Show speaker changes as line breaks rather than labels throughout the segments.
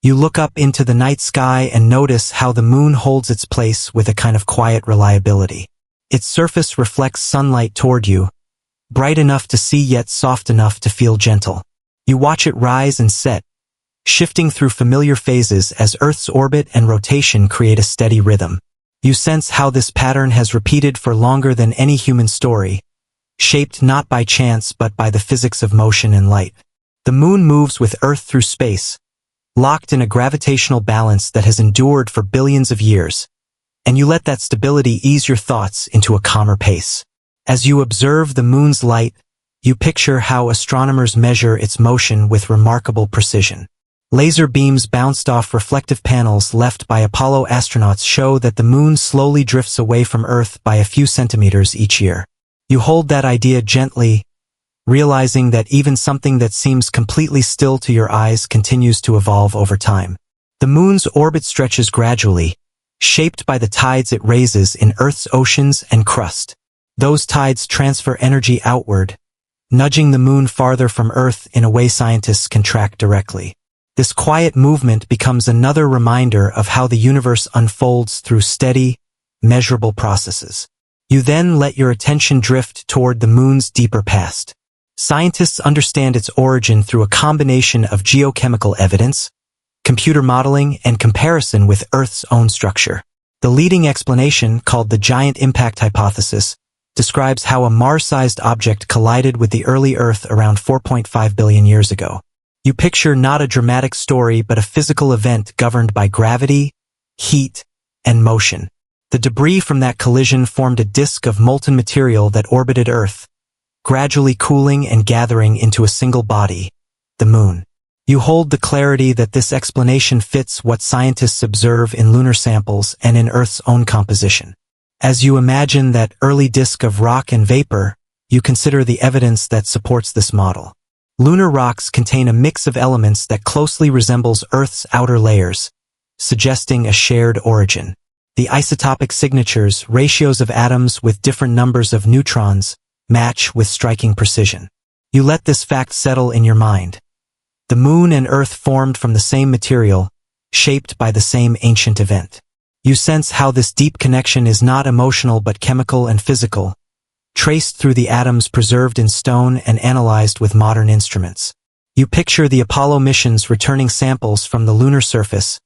You look up into the night sky and notice how the moon holds its place with a kind of quiet reliability. Its surface reflects sunlight toward you, bright enough to see yet soft enough to feel gentle. You watch it rise and set, shifting through familiar phases as Earth's orbit and rotation create a steady rhythm. You sense how this pattern has repeated for longer than any human story, shaped not by chance but by the physics of motion and light. The moon moves with Earth through space, locked in a gravitational balance that has endured for billions of years, and you let that stability ease your thoughts into a calmer pace. As you observe the moon's light, you picture how astronomers measure its motion with remarkable precision. Laser beams bounced off reflective panels left by Apollo astronauts show that the moon slowly drifts away from Earth by a few centimeters each year. You hold that idea gently, realizing that even something that seems completely still to your eyes continues to evolve over time. The moon's orbit stretches gradually, shaped by the tides it raises in Earth's oceans and crust. Those tides transfer energy outward, nudging the moon farther from Earth in a way scientists can track directly. This quiet movement becomes another reminder of how the universe unfolds through steady, measurable processes. You then let your attention drift toward the moon's deeper past. Scientists understand its origin through a combination of geochemical evidence, computer modeling, and comparison with Earth's own structure. The leading explanation, called the giant impact hypothesis, describes how a Mars-sized object collided with the early Earth around 4.5 billion years ago. You picture not a dramatic story but a physical event governed by gravity, heat, and motion. The debris from that collision formed a disk of molten material that orbited Earth, gradually cooling and gathering into a single body, the moon. You hold the clarity that this explanation fits what scientists observe in lunar samples and in Earth's own composition. As you imagine that early disk of rock and vapor, you consider the evidence that supports this model. Lunar rocks contain a mix of elements that closely resembles Earth's outer layers, suggesting a shared origin. The isotopic signatures, ratios of atoms with different numbers of neutrons, match with striking precision. You let this fact settle in your mind. The moon and Earth formed from the same material, shaped by the same ancient event. You sense how this deep connection is not emotional but chemical and physical, traced through the atoms preserved in stone and analyzed with modern instruments. You picture the Apollo missions returning samples from the lunar surface,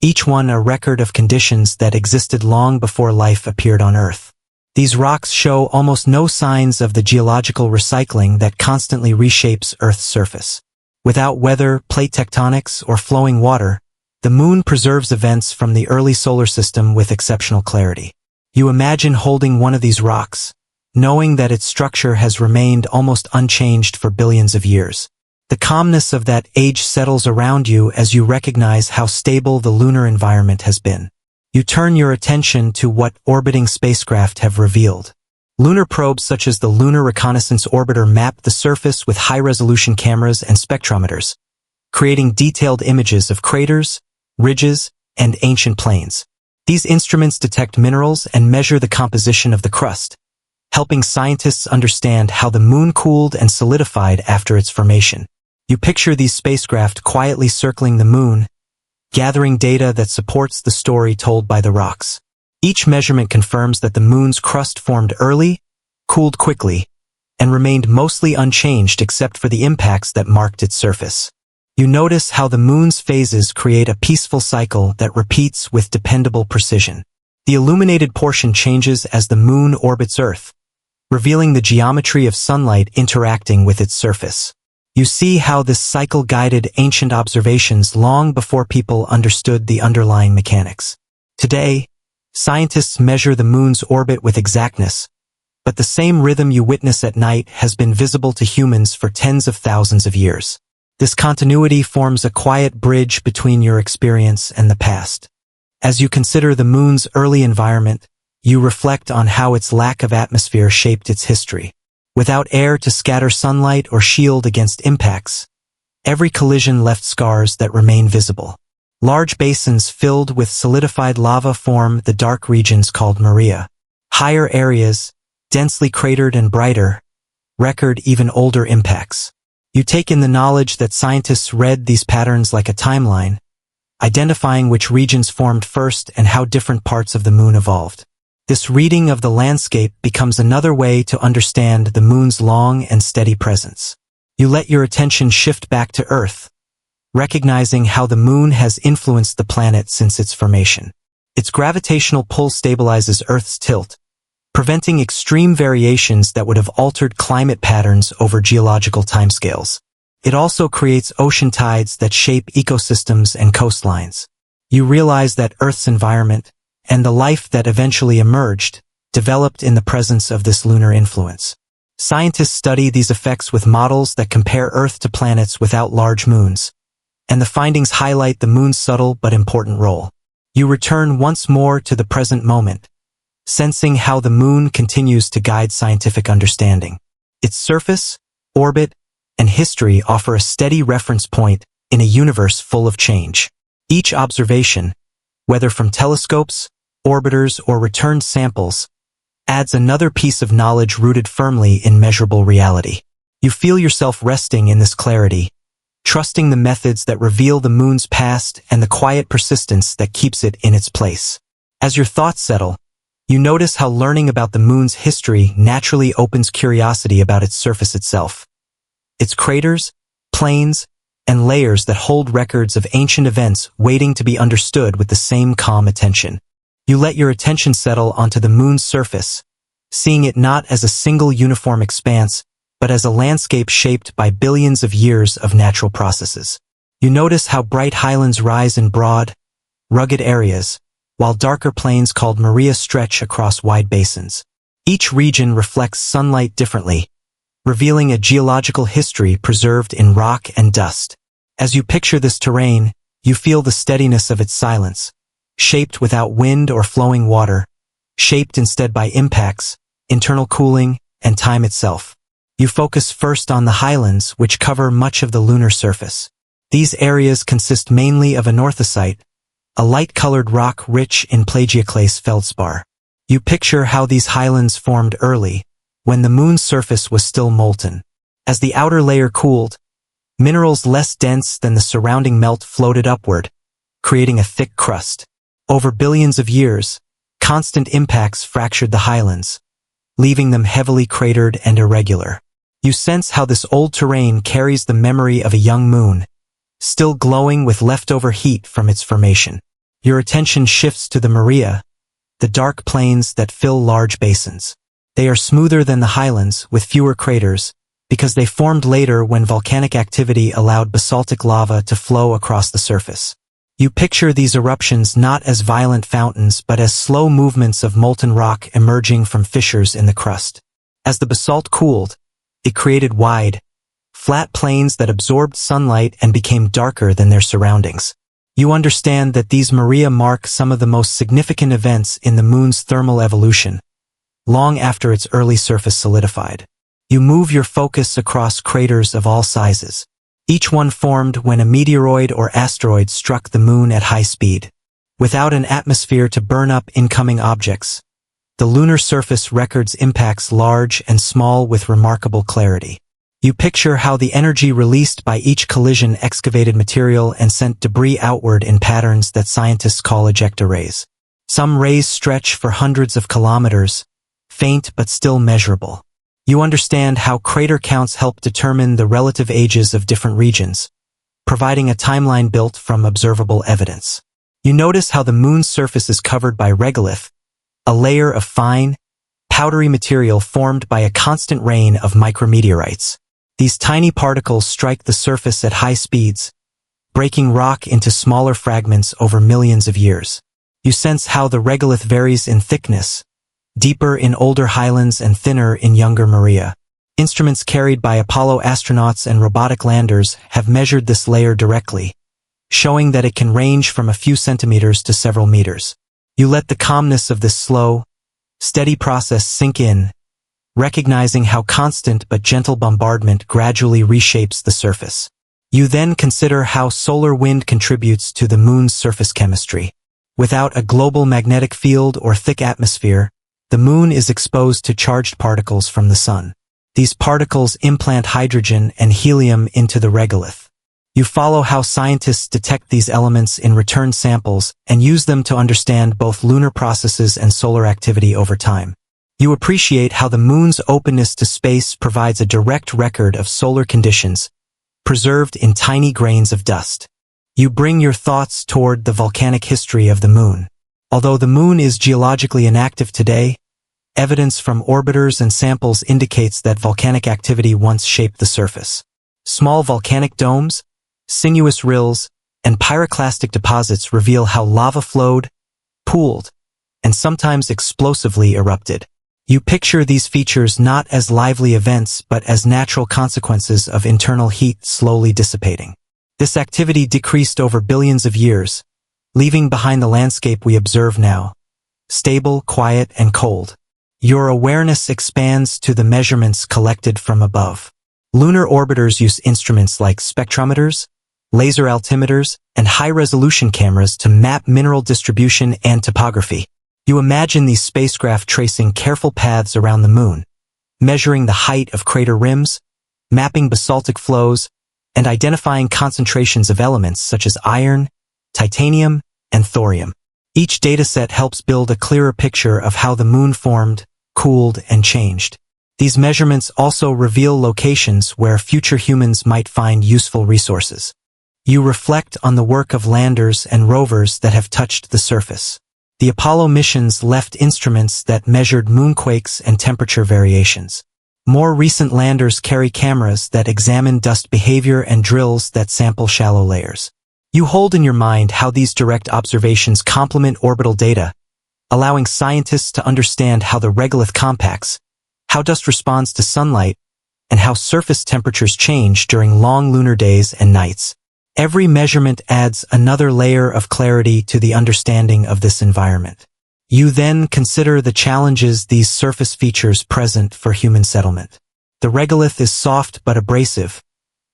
each one a record of conditions that existed long before life appeared on Earth. These rocks show almost no signs of the geological recycling that constantly reshapes Earth's surface. Without weather, plate tectonics, or flowing water, the moon preserves events from the early solar system with exceptional clarity. You imagine holding one of these rocks, knowing that its structure has remained almost unchanged for billions of years. The calmness of that age settles around you as you recognize how stable the lunar environment has been. You turn your attention to what orbiting spacecraft have revealed. Lunar probes such as the Lunar Reconnaissance Orbiter map the surface with high-resolution cameras and spectrometers, creating detailed images of craters, ridges, and ancient plains. These instruments detect minerals and measure the composition of the crust, helping scientists understand how the moon cooled and solidified after its formation. You picture these spacecraft quietly circling the moon, gathering data that supports the story told by the rocks. Each measurement confirms that the moon's crust formed early, cooled quickly, and remained mostly unchanged except for the impacts that marked its surface. You notice how the moon's phases create a peaceful cycle that repeats with dependable precision. The illuminated portion changes as the moon orbits Earth, revealing the geometry of sunlight interacting with its surface. You see how this cycle guided ancient observations long before people understood the underlying mechanics. Today, scientists measure the moon's orbit with exactness, but the same rhythm you witness at night has been visible to humans for tens of thousands of years. This continuity forms a quiet bridge between your experience and the past. As you consider the moon's early environment, you reflect on how its lack of atmosphere shaped its history. Without air to scatter sunlight or shield against impacts, every collision left scars that remain visible. Large basins filled with solidified lava form the dark regions called Maria. Higher areas, densely cratered and brighter, record even older impacts. You take in the knowledge that scientists read these patterns like a timeline, identifying which regions formed first and how different parts of the moon evolved. This reading of the landscape becomes another way to understand the moon's long and steady presence. You let your attention shift back to Earth, recognizing how the moon has influenced the planet since its formation. Its gravitational pull stabilizes Earth's tilt, preventing extreme variations that would have altered climate patterns over geological timescales. It also creates ocean tides that shape ecosystems and coastlines. You realize that Earth's environment, and the life that eventually emerged, developed in the presence of this lunar influence. Scientists study these effects with models that compare Earth to planets without large moons, and the findings highlight the moon's subtle but important role. You return once more to the present moment, sensing how the moon continues to guide scientific understanding. Its surface, orbit, and history offer a steady reference point in a universe full of change. Each observation, whether from telescopes, orbiters, or returned samples, adds another piece of knowledge rooted firmly in measurable reality. You feel yourself resting in this clarity, trusting the methods that reveal the moon's past and the quiet persistence that keeps it in its place. As your thoughts settle, you notice how learning about the moon's history naturally opens curiosity about its surface itself. Its craters, plains, and layers that hold records of ancient events waiting to be understood with the same calm attention. You let your attention settle onto the moon's surface, seeing it not as a single uniform expanse, but as a landscape shaped by billions of years of natural processes. You notice how bright highlands rise in broad, rugged areas, while darker plains called Maria stretch across wide basins. Each region reflects sunlight differently, revealing a geological history preserved in rock and dust. As you picture this terrain, you feel the steadiness of its silence, shaped without wind or flowing water, shaped instead by impacts, internal cooling, and time itself. You focus first on the highlands, which cover much of the lunar surface. These areas consist mainly of anorthosite, a light-colored rock rich in plagioclase feldspar. You picture how these highlands formed early, when the moon's surface was still molten. As the outer layer cooled, minerals less dense than the surrounding melt floated upward, creating a thick crust. Over billions of years, constant impacts fractured the highlands, leaving them heavily cratered and irregular. You sense how this old terrain carries the memory of a young moon, still glowing with leftover heat from its formation. Your attention shifts to the Maria, the dark plains that fill large basins. They are smoother than the highlands, with fewer craters, because they formed later when volcanic activity allowed basaltic lava to flow across the surface. You picture these eruptions not as violent fountains but as slow movements of molten rock emerging from fissures in the crust. As the basalt cooled, it created wide, flat plains that absorbed sunlight and became darker than their surroundings. You understand that these Maria mark some of the most significant events in the moon's thermal evolution, long after its early surface solidified. You move your focus across craters of all sizes. Each one formed when a meteoroid or asteroid struck the moon at high speed. Without an atmosphere to burn up incoming objects, the lunar surface records impacts large and small with remarkable clarity. You picture how the energy released by each collision excavated material and sent debris outward in patterns that scientists call ejecta rays. Some rays stretch for hundreds of kilometers, faint but still measurable. You understand how crater counts help determine the relative ages of different regions, providing a timeline built from observable evidence. You notice how the moon's surface is covered by regolith, a layer of fine, powdery material formed by a constant rain of micrometeorites. These tiny particles strike the surface at high speeds, breaking rock into smaller fragments over millions of years. You sense how the regolith varies in thickness, deeper in older highlands and thinner in younger Maria. Instruments carried by Apollo astronauts and robotic landers have measured this layer directly, showing that it can range from a few centimeters to several meters. You let the calmness of this slow, steady process sink in, recognizing how constant but gentle bombardment gradually reshapes the surface. You then consider how solar wind contributes to the moon's surface chemistry. Without a global magnetic field or thick atmosphere, the moon is exposed to charged particles from the sun. These particles implant hydrogen and helium into the regolith, You follow how scientists detect these elements in return samples and use them to understand both lunar processes and solar activity over time. You appreciate how the moon's openness to space provides a direct record of solar conditions, preserved in tiny grains of dust. You bring your thoughts toward the volcanic history of the moon. Although the moon is geologically inactive today, evidence from orbiters and samples indicates that volcanic activity once shaped the surface. Small volcanic domes, sinuous rills, and pyroclastic deposits reveal how lava flowed, pooled, and sometimes explosively erupted. You picture these features not as lively events but as natural consequences of internal heat slowly dissipating. This activity decreased over billions of years, leaving behind the landscape we observe now, stable, quiet, and cold. Your awareness expands to the measurements collected from above. Lunar orbiters use instruments like spectrometers, laser altimeters, and high-resolution cameras to map mineral distribution and topography. You imagine these spacecraft tracing careful paths around the moon, measuring the height of crater rims, mapping basaltic flows, and identifying concentrations of elements such as iron, titanium, and thorium. Each dataset helps build a clearer picture of how the moon formed, cooled, and changed. These measurements also reveal locations where future humans might find useful resources. You reflect on the work of landers and rovers that have touched the surface. The Apollo missions left instruments that measured moonquakes and temperature variations. More recent landers carry cameras that examine dust behavior and drills that sample shallow layers. You hold in your mind how these direct observations complement orbital data, allowing scientists to understand how the regolith compacts, how dust responds to sunlight, and how surface temperatures change during long lunar days and nights. Every measurement adds another layer of clarity to the understanding of this environment. You then consider the challenges these surface features present for human settlement. The regolith is soft but abrasive,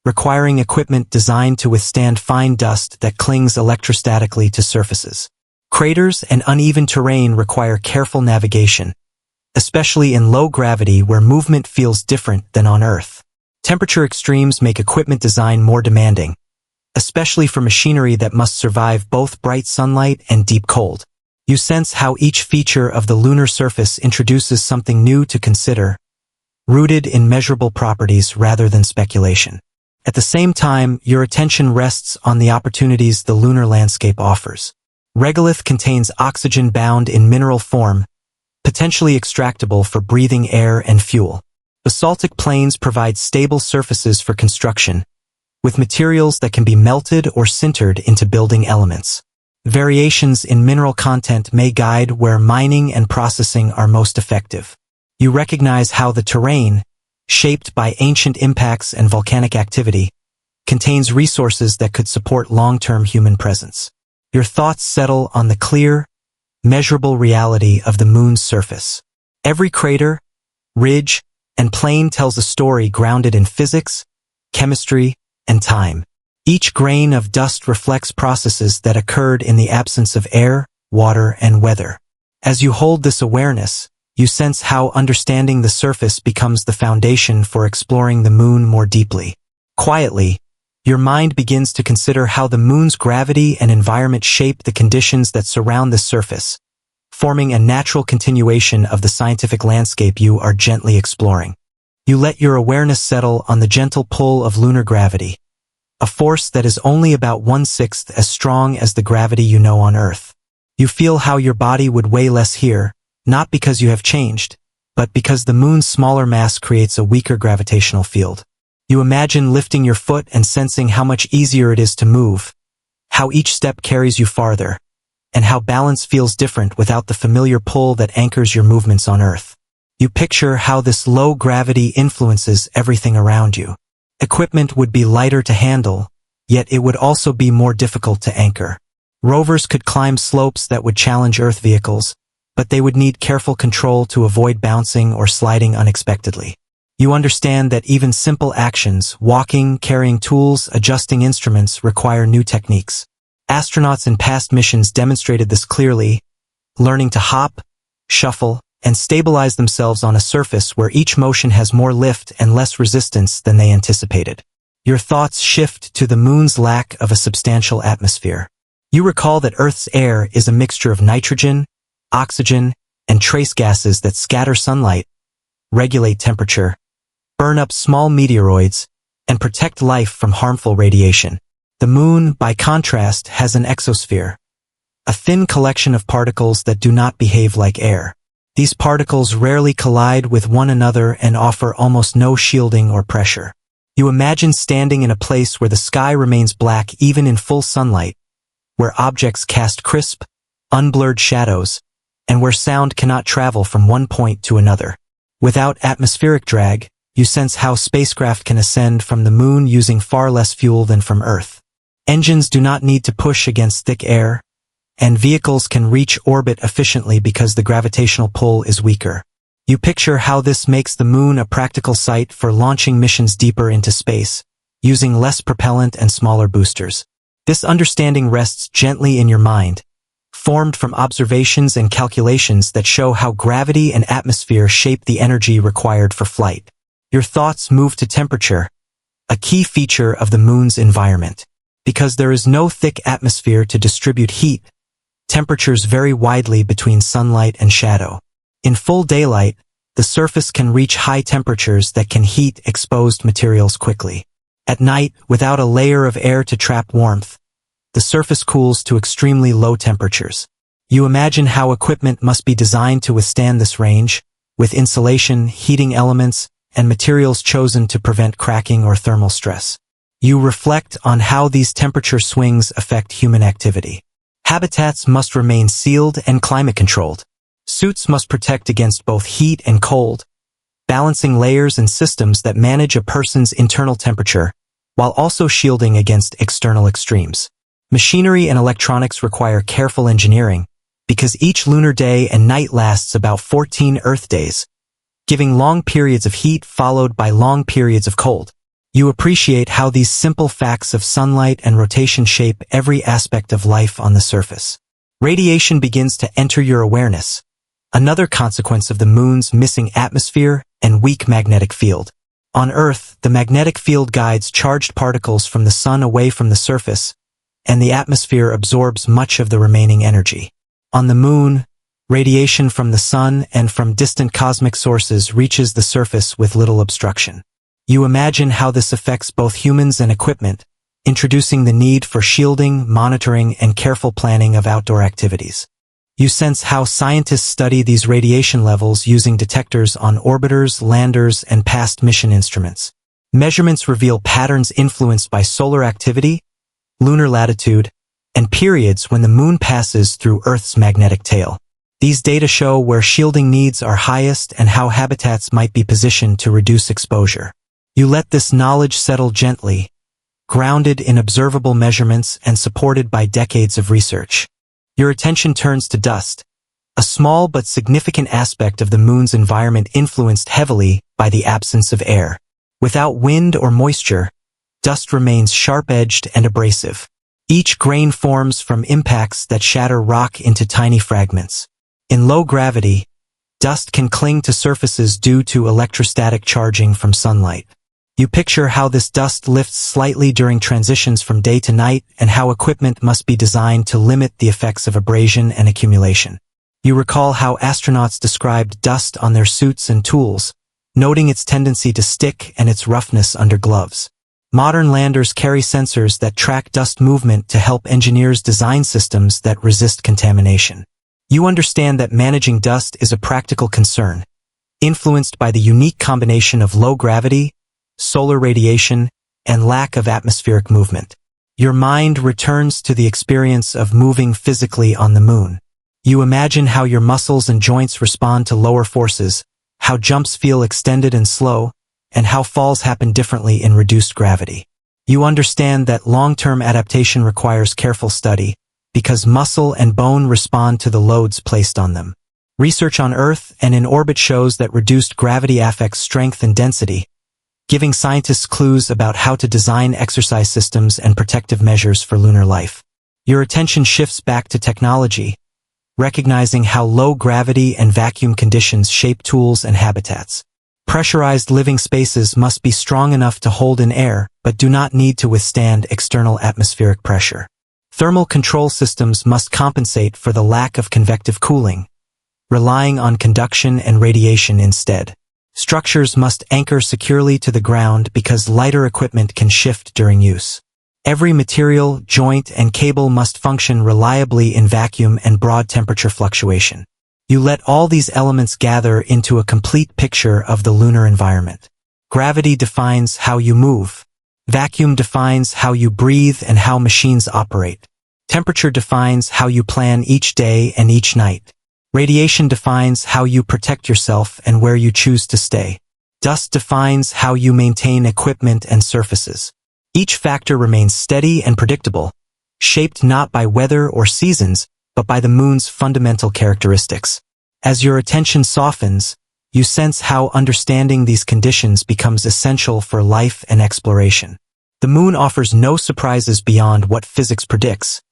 requiring equipment designed to withstand fine dust that clings electrostatically to surfaces. Craters and uneven terrain require careful navigation, especially in low gravity where movement feels different than on Earth. Temperature extremes make equipment design more demanding, especially for machinery that must survive both bright sunlight and deep cold. You sense how each feature of the lunar surface introduces something new to consider, rooted in measurable properties rather than speculation. At the same time, your attention rests on the opportunities the lunar landscape offers. Regolith contains oxygen bound in mineral form, potentially extractable for breathing air and fuel. Basaltic plains provide stable surfaces for construction, with materials that can be melted or sintered into building elements. Variations in mineral content may guide where mining and processing are most effective. You recognize how the terrain, shaped by ancient impacts and volcanic activity, contains resources that could support long-term human presence. Your thoughts settle on the clear, measurable reality of the moon's surface. Every crater, ridge, and plain tells a story grounded in physics, chemistry, and time. Each grain of dust reflects processes that occurred in the absence of air, water, and weather. As you hold this awareness, you sense how understanding the surface becomes the foundation for exploring the moon more deeply. Quietly, your mind begins to consider how the moon's gravity and environment shape the conditions that surround the surface, forming a natural continuation of the scientific landscape you are gently exploring. You let your awareness settle on the gentle pull of lunar gravity, a force that is only about 1/6 as strong as the gravity you know on Earth. You feel how your body would weigh less here, not because you have changed, but because the moon's smaller mass creates a weaker gravitational field. You imagine lifting your foot and sensing how much easier it is to move, how each step carries you farther, and how balance feels different without the familiar pull that anchors your movements on Earth. You picture how this low gravity influences everything around you. Equipment would be lighter to handle, yet it would also be more difficult to anchor. Rovers could climb slopes that would challenge Earth vehicles, but they would need careful control to avoid bouncing or sliding unexpectedly. You understand that even simple actions, walking, carrying tools, adjusting instruments, require new techniques. Astronauts in past missions demonstrated this clearly, learning to hop, shuffle, and stabilize themselves on a surface where each motion has more lift and less resistance than they anticipated. Your thoughts shift to the moon's lack of a substantial atmosphere. You recall that Earth's air is a mixture of nitrogen, oxygen, and trace gases that scatter sunlight, regulate temperature, burn up small meteoroids, and protect life from harmful radiation. The moon, by contrast, has an exosphere, a thin collection of particles that do not behave like air. These particles rarely collide with one another and offer almost no shielding or pressure. You imagine standing in a place where the sky remains black even in full sunlight, where objects cast crisp, unblurred shadows, and where sound cannot travel from one point to another. Without atmospheric drag, you sense how spacecraft can ascend from the moon using far less fuel than from Earth. Engines do not need to push against thick air, and vehicles can reach orbit efficiently because the gravitational pull is weaker. You picture how this makes the moon a practical site for launching missions deeper into space, using less propellant and smaller boosters. This understanding rests gently in your mind, formed from observations and calculations that show how gravity and atmosphere shape the energy required for flight. Your thoughts move to temperature, a key feature of the moon's environment. Because there is no thick atmosphere to distribute heat, temperatures vary widely between sunlight and shadow. In full daylight, the surface can reach high temperatures that can heat exposed materials quickly. At night, without a layer of air to trap warmth, the surface cools to extremely low temperatures. You imagine how equipment must be designed to withstand this range, with insulation, heating elements, and materials chosen to prevent cracking or thermal stress. You reflect on how these temperature swings affect human activity. Habitats must remain sealed and climate-controlled. Suits must protect against both heat and cold, balancing layers and systems that manage a person's internal temperature, while also shielding against external extremes. Machinery and electronics require careful engineering, because each lunar day and night lasts about 14 Earth days, giving long periods of heat followed by long periods of cold. You appreciate how these simple facts of sunlight and rotation shape every aspect of life on the surface. Radiation begins to enter your awareness, another consequence of the moon's missing atmosphere and weak magnetic field. On Earth, the magnetic field guides charged particles from the sun away from the surface, and the atmosphere absorbs much of the remaining energy. On the moon, radiation from the sun and from distant cosmic sources reaches the surface with little obstruction. You imagine how this affects both humans and equipment, introducing the need for shielding, monitoring, and careful planning of outdoor activities. You sense how scientists study these radiation levels using detectors on orbiters, landers, and past mission instruments. Measurements reveal patterns influenced by solar activity, lunar latitude, and periods when the moon passes through Earth's magnetic tail. These data show where shielding needs are highest and how habitats might be positioned to reduce exposure. You let this knowledge settle gently, grounded in observable measurements and supported by decades of research. Your attention turns to dust, a small but significant aspect of the moon's environment influenced heavily by the absence of air. Without wind or moisture, dust remains sharp-edged and abrasive. Each grain forms from impacts that shatter rock into tiny fragments. In low gravity, dust can cling to surfaces due to electrostatic charging from sunlight. You picture how this dust lifts slightly during transitions from day to night and how equipment must be designed to limit the effects of abrasion and accumulation. You recall how astronauts described dust on their suits and tools, noting its tendency to stick and its roughness under gloves. Modern landers carry sensors that track dust movement to help engineers design systems that resist contamination. You understand that managing dust is a practical concern, influenced by the unique combination of low gravity, solar radiation, and lack of atmospheric movement. Your mind returns to the experience of moving physically on the moon. You imagine how your muscles and joints respond to lower forces, how jumps feel extended and slow, and how falls happen differently in reduced gravity. You understand that long-term adaptation requires careful study, because muscle and bone respond to the loads placed on them. Research on Earth and in orbit shows that reduced gravity affects strength and density, giving scientists clues about how to design exercise systems and protective measures for lunar life. Your attention shifts back to technology, recognizing how low gravity and vacuum conditions shape tools and habitats. Pressurized living spaces must be strong enough to hold in air, but do not need to withstand external atmospheric pressure. Thermal control systems must compensate for the lack of convective cooling, relying on conduction and radiation instead. Structures must anchor securely to the ground because lighter equipment can shift during use. Every material, joint, and cable must function reliably in vacuum and broad temperature fluctuation. You let all these elements gather into a complete picture of the lunar environment. Gravity defines how you move. Vacuum defines how you breathe and how machines operate. Temperature defines how you plan each day and each night. Radiation defines how you protect yourself and where you choose to stay. Dust defines how you maintain equipment and surfaces. Each factor remains steady and predictable, shaped not by weather or seasons, but by the moon's fundamental characteristics. As your attention softens, you sense how understanding these conditions becomes essential for life and exploration. The moon offers no surprises beyond what physics predicts,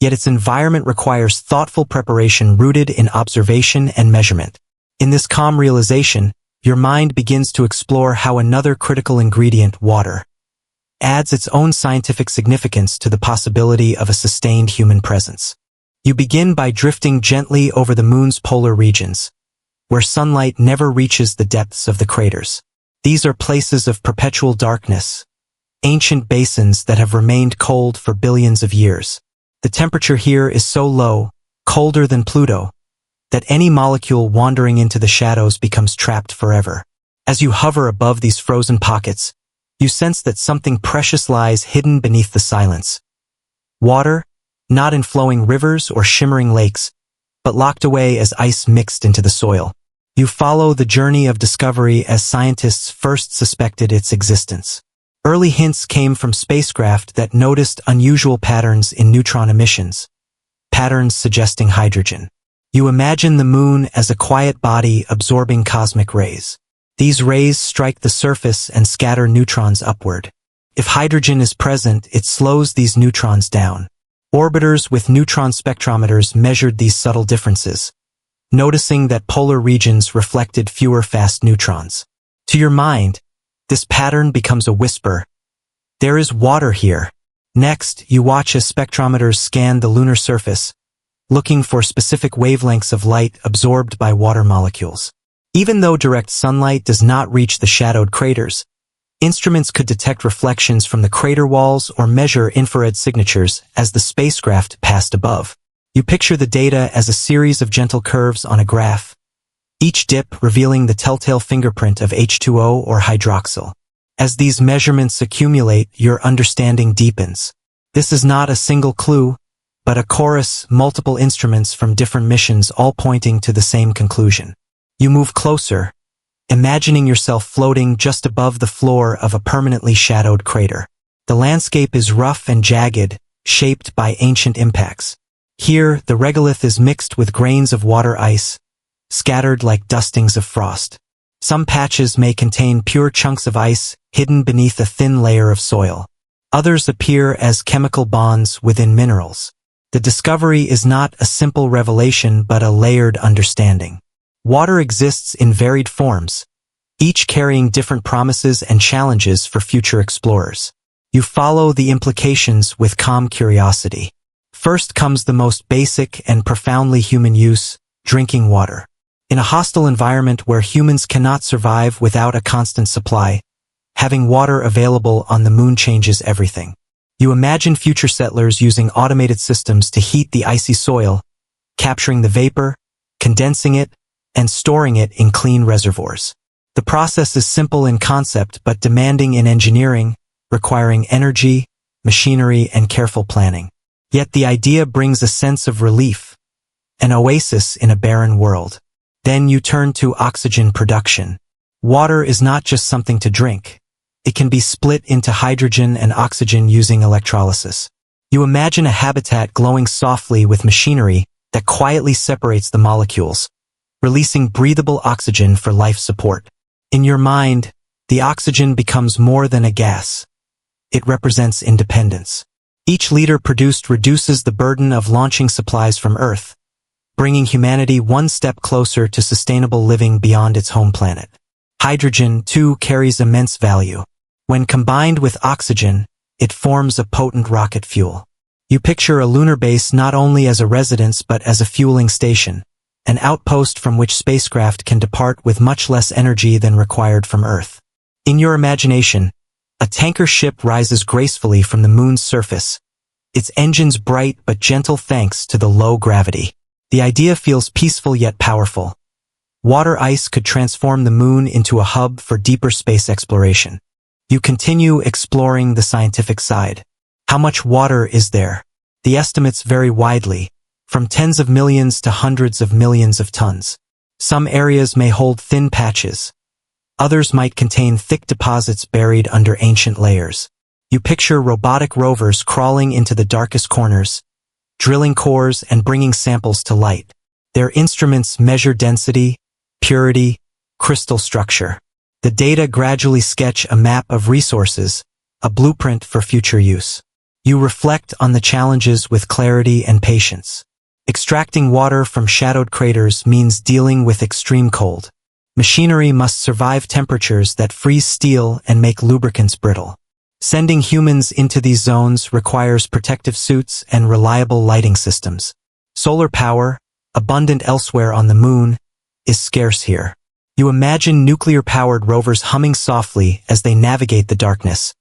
yet its environment requires thoughtful preparation rooted in observation and measurement. In this calm realization, your mind begins to explore how another critical ingredient, water, adds its own scientific significance to the possibility of a sustained human presence. You begin by drifting gently over the moon's polar regions, where sunlight never reaches the depths of the craters. These are places of perpetual darkness, ancient basins that have remained cold for billions of years. The temperature here is so low, colder than Pluto, that any molecule wandering into the shadows becomes trapped forever. As you hover above these frozen pockets, you sense that something precious lies hidden beneath the silence. Water, not in flowing rivers or shimmering lakes, but locked away as ice mixed into the soil. You follow the journey of discovery as scientists first suspected its existence. Early hints came from spacecraft that noticed unusual patterns in neutron emissions, patterns suggesting hydrogen. You imagine the moon as a quiet body absorbing cosmic rays. These rays strike the surface and scatter neutrons upward. If hydrogen is present, it slows these neutrons down. Orbiters with neutron spectrometers measured these subtle differences, noticing that polar regions reflected fewer fast neutrons. To your mind, this pattern becomes a whisper. There is water here. Next, you watch as spectrometers scan the lunar surface, looking for specific wavelengths of light absorbed by water molecules. Even though direct sunlight does not reach the shadowed craters, instruments could detect reflections from the crater walls or measure infrared signatures as the spacecraft passed above. You picture the data as a series of gentle curves on a graph, each dip revealing the telltale fingerprint of H2O or hydroxyl. As these measurements accumulate, your understanding deepens. This is not a single clue, but a chorus, multiple instruments from different missions all pointing to the same conclusion. You move closer, imagining yourself floating just above the floor of a permanently shadowed crater. The landscape is rough and jagged, shaped by ancient impacts. Here, the regolith is mixed with grains of water ice, scattered like dustings of frost. Some patches may contain pure chunks of ice hidden beneath a thin layer of soil. Others appear as chemical bonds within minerals. The discovery is not a simple revelation but a layered understanding. Water exists in varied forms, each carrying different promises and challenges for future explorers. You follow the implications with calm curiosity. First comes the most basic and profoundly human use, drinking water. In a hostile environment where humans cannot survive without a constant supply, having water available on the moon changes everything. You imagine future settlers using automated systems to heat the icy soil, capturing the vapor, condensing it, and storing it in clean reservoirs. The process is simple in concept but demanding in engineering, requiring energy, machinery, and careful planning. Yet the idea brings a sense of relief, an oasis in a barren world. Then you turn to oxygen production. Water is not just something to drink. It can be split into hydrogen and oxygen using electrolysis. You imagine a habitat glowing softly with machinery that quietly separates the molecules, releasing breathable oxygen for life support. In your mind, the oxygen becomes more than a gas. It represents independence. Each liter produced reduces the burden of launching supplies from Earth, bringing humanity one step closer to sustainable living beyond its home planet. Hydrogen, too, carries immense value. When combined with oxygen, it forms a potent rocket fuel. You picture a lunar base not only as a residence but as a fueling station, an outpost from which spacecraft can depart with much less energy than required from Earth. In your imagination, a tanker ship rises gracefully from the moon's surface, its engines bright but gentle thanks to the low gravity. The idea feels peaceful yet powerful. Water ice could transform the moon into a hub for deeper space exploration. You continue exploring the scientific side. How much water is there? The estimates vary widely, from tens of millions to hundreds of millions of tons. Some areas may hold thin patches. Others might contain thick deposits buried under ancient layers. You picture robotic rovers crawling into the darkest corners, drilling cores and bringing samples to light. Their instruments measure density, purity, crystal structure. The data gradually sketch a map of resources, a blueprint for future use. You reflect on the challenges with clarity and patience. Extracting water from shadowed craters means dealing with extreme cold. Machinery must survive temperatures that freeze steel and make lubricants brittle. Sending humans into these zones requires protective suits and reliable lighting systems. Solar power, abundant elsewhere on the moon, is scarce here. You imagine nuclear-powered rovers humming softly as they navigate the darkness,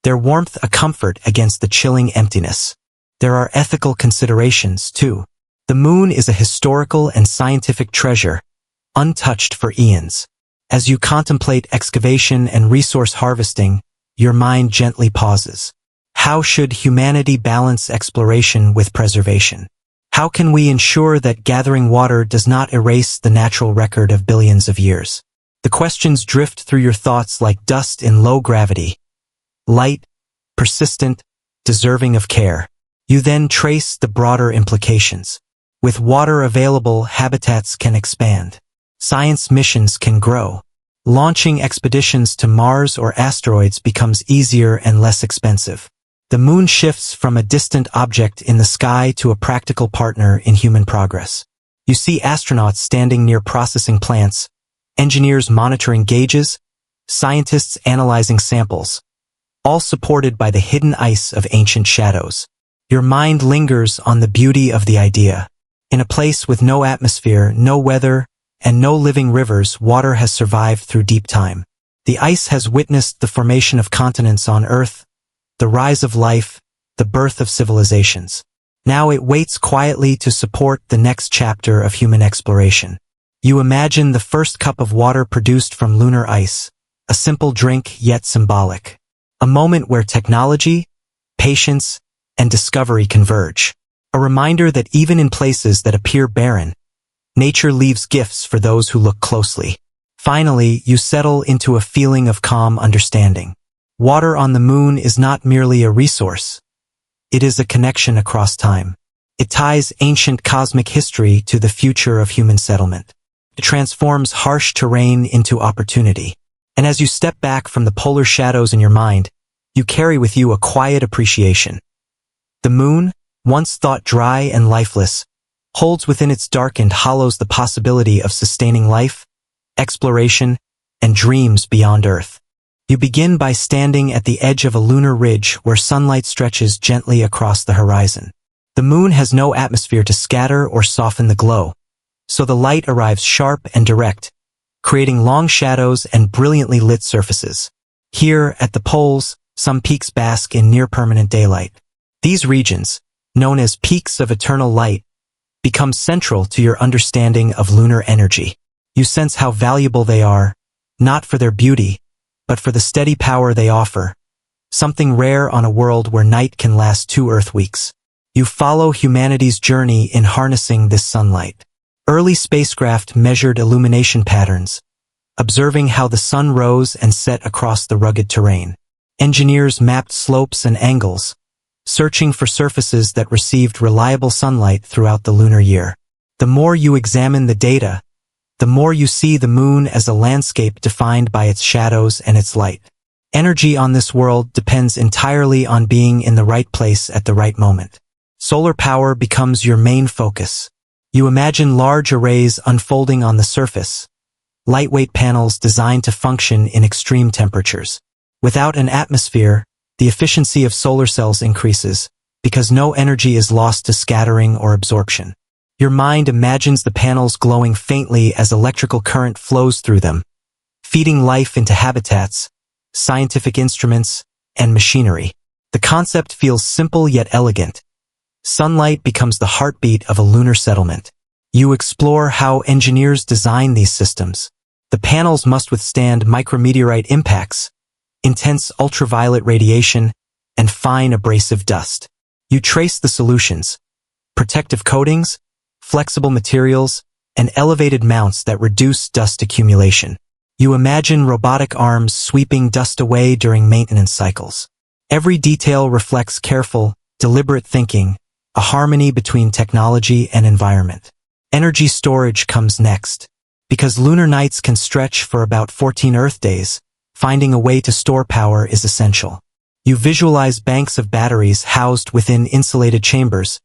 their warmth a comfort against the chilling emptiness. There are ethical considerations, too. The moon is a historical and scientific treasure, untouched for eons. As you contemplate excavation and resource harvesting, your mind gently pauses. How should humanity balance exploration with preservation? How can we ensure that gathering water does not erase the natural record of billions of years? The questions drift through your thoughts like dust in low gravity. Light, persistent, deserving of care. You then trace the broader implications. With water available, habitats can expand. Science missions can grow. Launching expeditions to Mars or asteroids becomes easier and less expensive. The moon shifts from a distant object in the sky to a practical partner in human progress. You see astronauts standing near processing plants, engineers monitoring gauges, scientists analyzing samples, all supported by the hidden ice of ancient shadows. Your mind lingers on the beauty of the idea. In a place with no atmosphere, no weather, and no living rivers, water has survived through deep time. The ice has witnessed the formation of continents on Earth, the rise of life, the birth of civilizations. Now it waits quietly to support the next chapter of human exploration. You imagine the first cup of water produced from lunar ice, a simple drink yet symbolic. A moment where technology, patience, and discovery converge. A reminder that even in places that appear barren, nature leaves gifts for those who look closely. Finally, you settle into a feeling of calm understanding. Water on the moon is not merely a resource. It is a connection across time. It ties ancient cosmic history to the future of human settlement. It transforms harsh terrain into opportunity. And as you step back from the polar shadows in your mind, you carry with you a quiet appreciation. The moon, once thought dry and lifeless, holds within its darkened hollows the possibility of sustaining life, exploration, and dreams beyond Earth. You begin by standing at the edge of a lunar ridge where sunlight stretches gently across the horizon. The moon has no atmosphere to scatter or soften the glow, so the light arrives sharp and direct, creating long shadows and brilliantly lit surfaces. Here, at the poles, some peaks bask in near-permanent daylight. These regions, known as peaks of eternal light, become central to your understanding of lunar energy. You sense how valuable they are, not for their beauty, but for the steady power they offer, something rare on a world where night can last 2 Earth weeks. You follow humanity's journey in harnessing this sunlight. Early spacecraft measured illumination patterns, observing how the sun rose and set across the rugged terrain. Engineers mapped slopes and angles, searching for surfaces that received reliable sunlight throughout the lunar year. The more you examine the data, the more you see the moon as a landscape defined by its shadows and its light. Energy on this world depends entirely on being in the right place at the right moment. Solar power becomes your main focus. You imagine large arrays unfolding on the surface, lightweight panels designed to function in extreme temperatures. Without an atmosphere, the efficiency of solar cells increases, because no energy is lost to scattering or absorption. Your mind imagines the panels glowing faintly as electrical current flows through them, feeding life into habitats, scientific instruments, and machinery. The concept feels simple yet elegant. Sunlight becomes the heartbeat of a lunar settlement. You explore how engineers design these systems. The panels must withstand micrometeorite impacts, intense ultraviolet radiation, and fine abrasive dust. You trace the solutions: protective coatings, flexible materials, and elevated mounts that reduce dust accumulation. You imagine robotic arms sweeping dust away during maintenance cycles. Every detail reflects careful, deliberate thinking, a harmony between technology and environment. Energy storage comes next. Because lunar nights can stretch for about 14 Earth days, finding a way to store power is essential. You visualize banks of batteries housed within insulated chambers,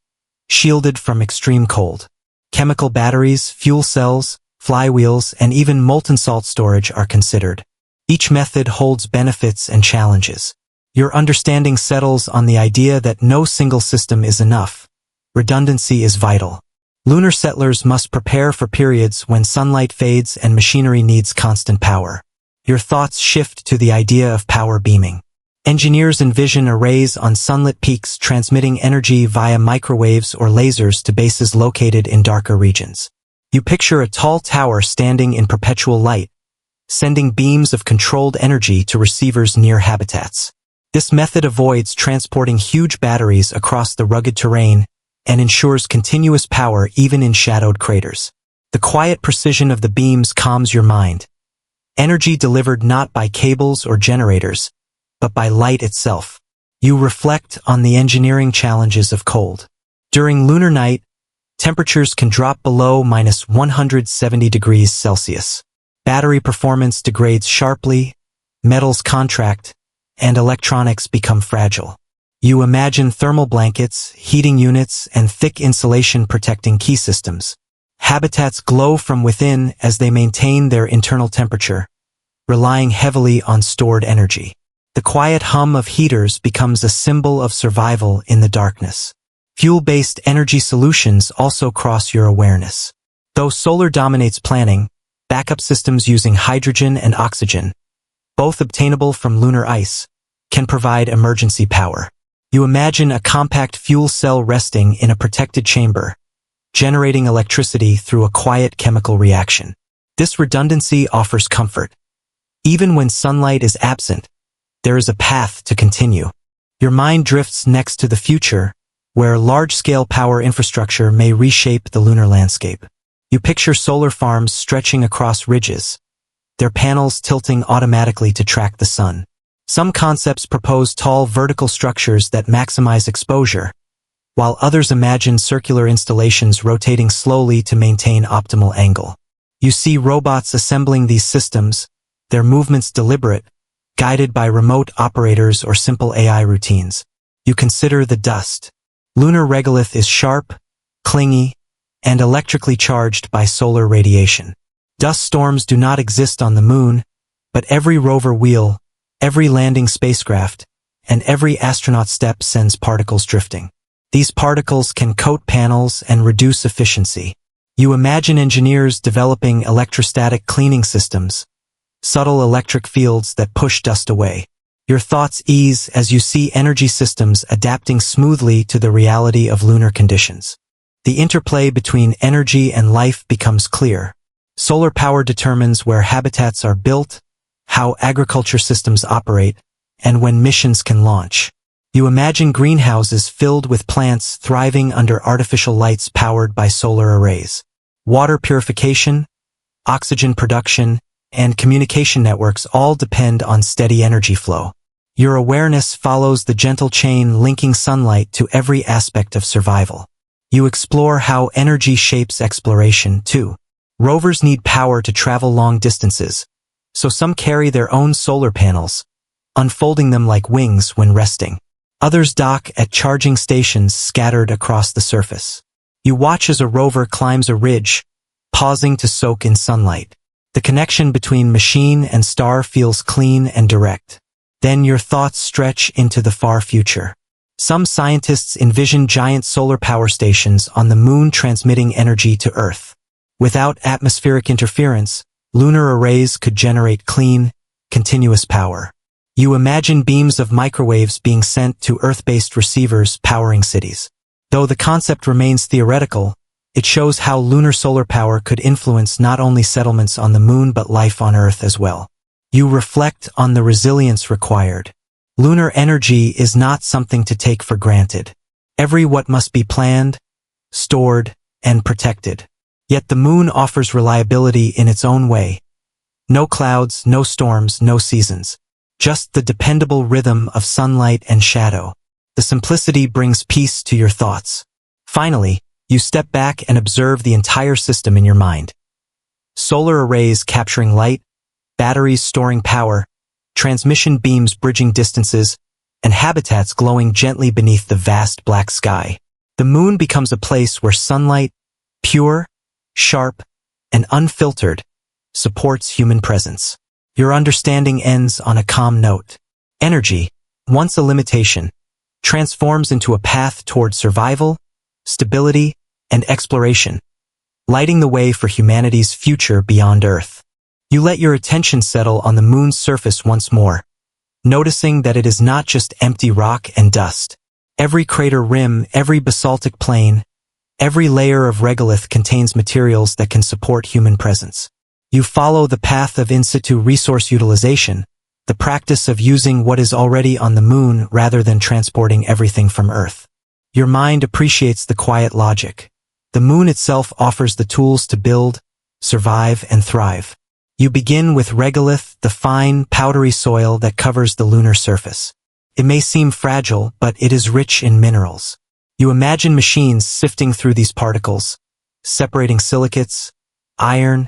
shielded from extreme cold. Chemical batteries, fuel cells, flywheels, and even molten salt storage are considered. Each method holds benefits and challenges. Your understanding settles on the idea that no single system is enough. Redundancy is vital. Lunar settlers must prepare for periods when sunlight fades and machinery needs constant power. Your thoughts shift to the idea of power beaming. Engineers envision arrays on sunlit peaks transmitting energy via microwaves or lasers to bases located in darker regions. You picture a tall tower standing in perpetual light, sending beams of controlled energy to receivers near habitats. This method avoids transporting huge batteries across the rugged terrain and ensures continuous power even in shadowed craters. The quiet precision of the beams calms your mind. Energy delivered not by cables or generators, but by light itself. You reflect on the engineering challenges of cold. During lunar night, temperatures can drop below -170 degrees Celsius. Battery performance degrades sharply, metals contract, and electronics become fragile. You imagine thermal blankets, heating units, and thick insulation protecting key systems. Habitats glow from within as they maintain their internal temperature, relying heavily on stored energy. The quiet hum of heaters becomes a symbol of survival in the darkness. Fuel-based energy solutions also cross your awareness. Though solar dominates planning, backup systems using hydrogen and oxygen, both obtainable from lunar ice, can provide emergency power. You imagine a compact fuel cell resting in a protected chamber, generating electricity through a quiet chemical reaction. This redundancy offers comfort. Even when sunlight is absent, there is a path to continue. Your mind drifts next to the future, where large-scale power infrastructure may reshape the lunar landscape. You picture solar farms stretching across ridges, their panels tilting automatically to track the sun. Some concepts propose tall vertical structures that maximize exposure, while others imagine circular installations rotating slowly to maintain optimal angle. You see robots assembling these systems, their movements deliberate, guided by remote operators or simple AI routines. You consider the dust. Lunar regolith is sharp, clingy, and electrically charged by solar radiation. Dust storms do not exist on the moon, but every rover wheel, every landing spacecraft, and every astronaut step sends particles drifting. These particles can coat panels and reduce efficiency. You imagine engineers developing electrostatic cleaning systems, subtle electric fields that push dust away. Your thoughts ease as you see energy systems adapting smoothly to the reality of lunar conditions. The interplay between energy and life becomes clear. Solar power determines where habitats are built, how agriculture systems operate, and when missions can launch. You imagine greenhouses filled with plants thriving under artificial lights powered by solar arrays. Water purification, oxygen production, and communication networks all depend on steady energy flow. Your awareness follows the gentle chain linking sunlight to every aspect of survival. You explore how energy shapes exploration, too. Rovers need power to travel long distances, so some carry their own solar panels, unfolding them like wings when resting. Others dock at charging stations scattered across the surface. You watch as a rover climbs a ridge, pausing to soak in sunlight. The connection between machine and star feels clean and direct. Then your thoughts stretch into the far future. Some scientists envision giant solar power stations on the moon transmitting energy to Earth. Without atmospheric interference, lunar arrays could generate clean, continuous power. You imagine beams of microwaves being sent to Earth-based receivers powering cities. Though the concept remains theoretical, it shows how lunar solar power could influence not only settlements on the moon but life on Earth as well. You reflect on the resilience required. Lunar energy is not something to take for granted. Every watt must be planned, stored, and protected. Yet the moon offers reliability in its own way. No clouds, no storms, no seasons. Just the dependable rhythm of sunlight and shadow. The simplicity brings peace to your thoughts. Finally, you step back and observe the entire system in your mind. Solar arrays capturing light, batteries storing power, transmission beams bridging distances, and habitats glowing gently beneath the vast black sky. The moon becomes a place where sunlight, pure, sharp, and unfiltered, supports human presence. Your understanding ends on a calm note. Energy, once a limitation, transforms into a path toward survival, stability, and exploration, lighting the way for humanity's future beyond Earth. You let your attention settle on the moon's surface once more, noticing that it is not just empty rock and dust. Every crater rim, every basaltic plain, every layer of regolith contains materials that can support human presence. You follow the path of in situ resource utilization, the practice of using what is already on the moon rather than transporting everything from Earth. Your mind appreciates the quiet logic. The moon itself offers the tools to build, survive, and thrive. You begin with regolith, the fine, powdery soil that covers the lunar surface. It may seem fragile, but it is rich in minerals. You imagine machines sifting through these particles, separating silicates, iron,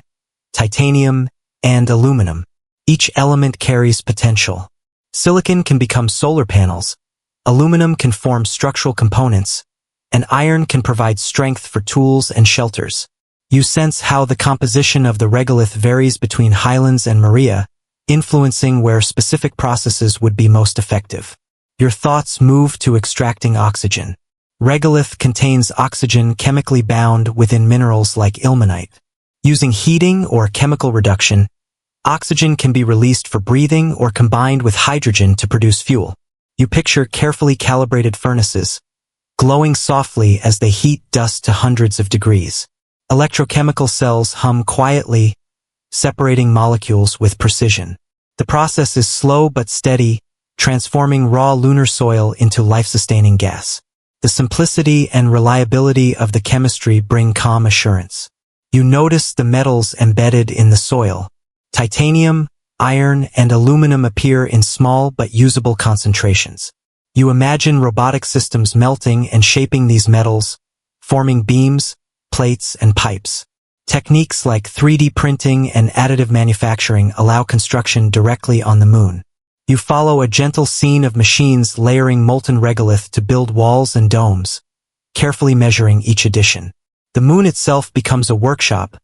titanium, and aluminum. Each element carries potential. Silicon can become solar panels, aluminum can form structural components, and iron can provide strength for tools and shelters. You sense how the composition of the regolith varies between Highlands and Maria, influencing where specific processes would be most effective. Your thoughts move to extracting oxygen. Regolith contains oxygen chemically bound within minerals like ilmenite. Using heating or chemical reduction, oxygen can be released for breathing or combined with hydrogen to produce fuel. You picture carefully calibrated furnaces, glowing softly as they heat dust to hundreds of degrees. Electrochemical cells hum quietly, separating molecules with precision. The process is slow but steady, transforming raw lunar soil into life-sustaining gas. The simplicity and reliability of the chemistry bring calm assurance. You notice the metals embedded in the soil. Titanium, iron, and aluminum appear in small but usable concentrations. You imagine robotic systems melting and shaping these metals, forming beams, plates, and pipes. Techniques like 3D printing and additive manufacturing allow construction directly on the moon. You follow a gentle scene of machines layering molten regolith to build walls and domes, carefully measuring each addition. The moon itself becomes a workshop,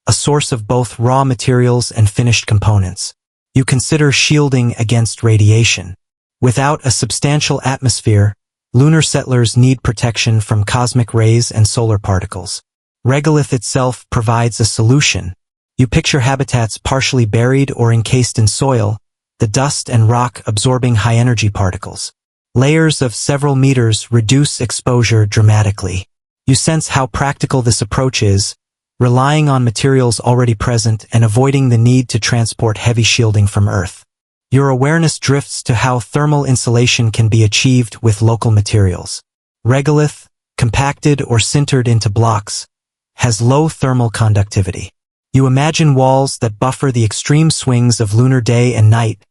a source of both raw materials and finished components. You consider shielding against radiation. Without a substantial atmosphere, lunar settlers need protection from cosmic rays and solar particles. Regolith itself provides a solution. You picture habitats partially buried or encased in soil, the dust and rock absorbing high-energy particles. Layers of several meters reduce exposure dramatically. You sense how practical this approach is, relying on materials already present and avoiding the need to transport heavy shielding from Earth. Your awareness drifts to how thermal insulation can be achieved with local materials. Regolith, compacted or sintered into blocks, has low thermal conductivity. You imagine walls that buffer the extreme swings of lunar day and night,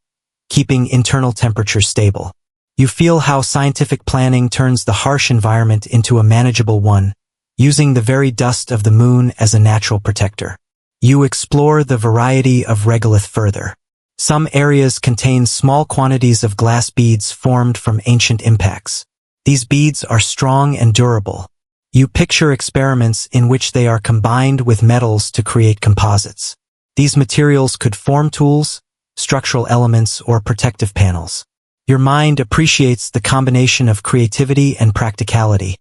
keeping internal temperatures stable. You feel how scientific planning turns the harsh environment into a manageable one, using the very dust of the moon as a natural protector. You explore the variety of regolith further. Some areas contain small quantities of glass beads formed from ancient impacts. These beads are strong and durable. You picture experiments in which they are combined with metals to create composites. These materials could form tools, structural elements, or protective panels. Your mind appreciates the combination of creativity and practicality,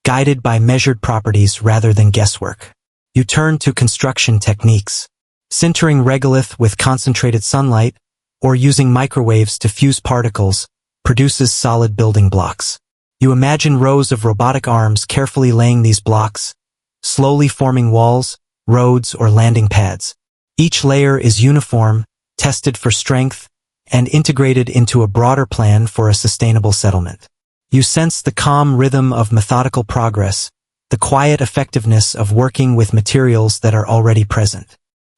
guided by measured properties rather than guesswork. You turn to construction techniques. Sintering regolith with concentrated sunlight, or using microwaves to fuse particles, produces solid building blocks. You imagine rows of robotic arms carefully laying these blocks, slowly forming walls, roads, or landing pads. Each layer is uniform, tested for strength, and integrated into a broader plan for a sustainable settlement. You sense the calm rhythm of methodical progress, the quiet effectiveness of working with materials that are already present.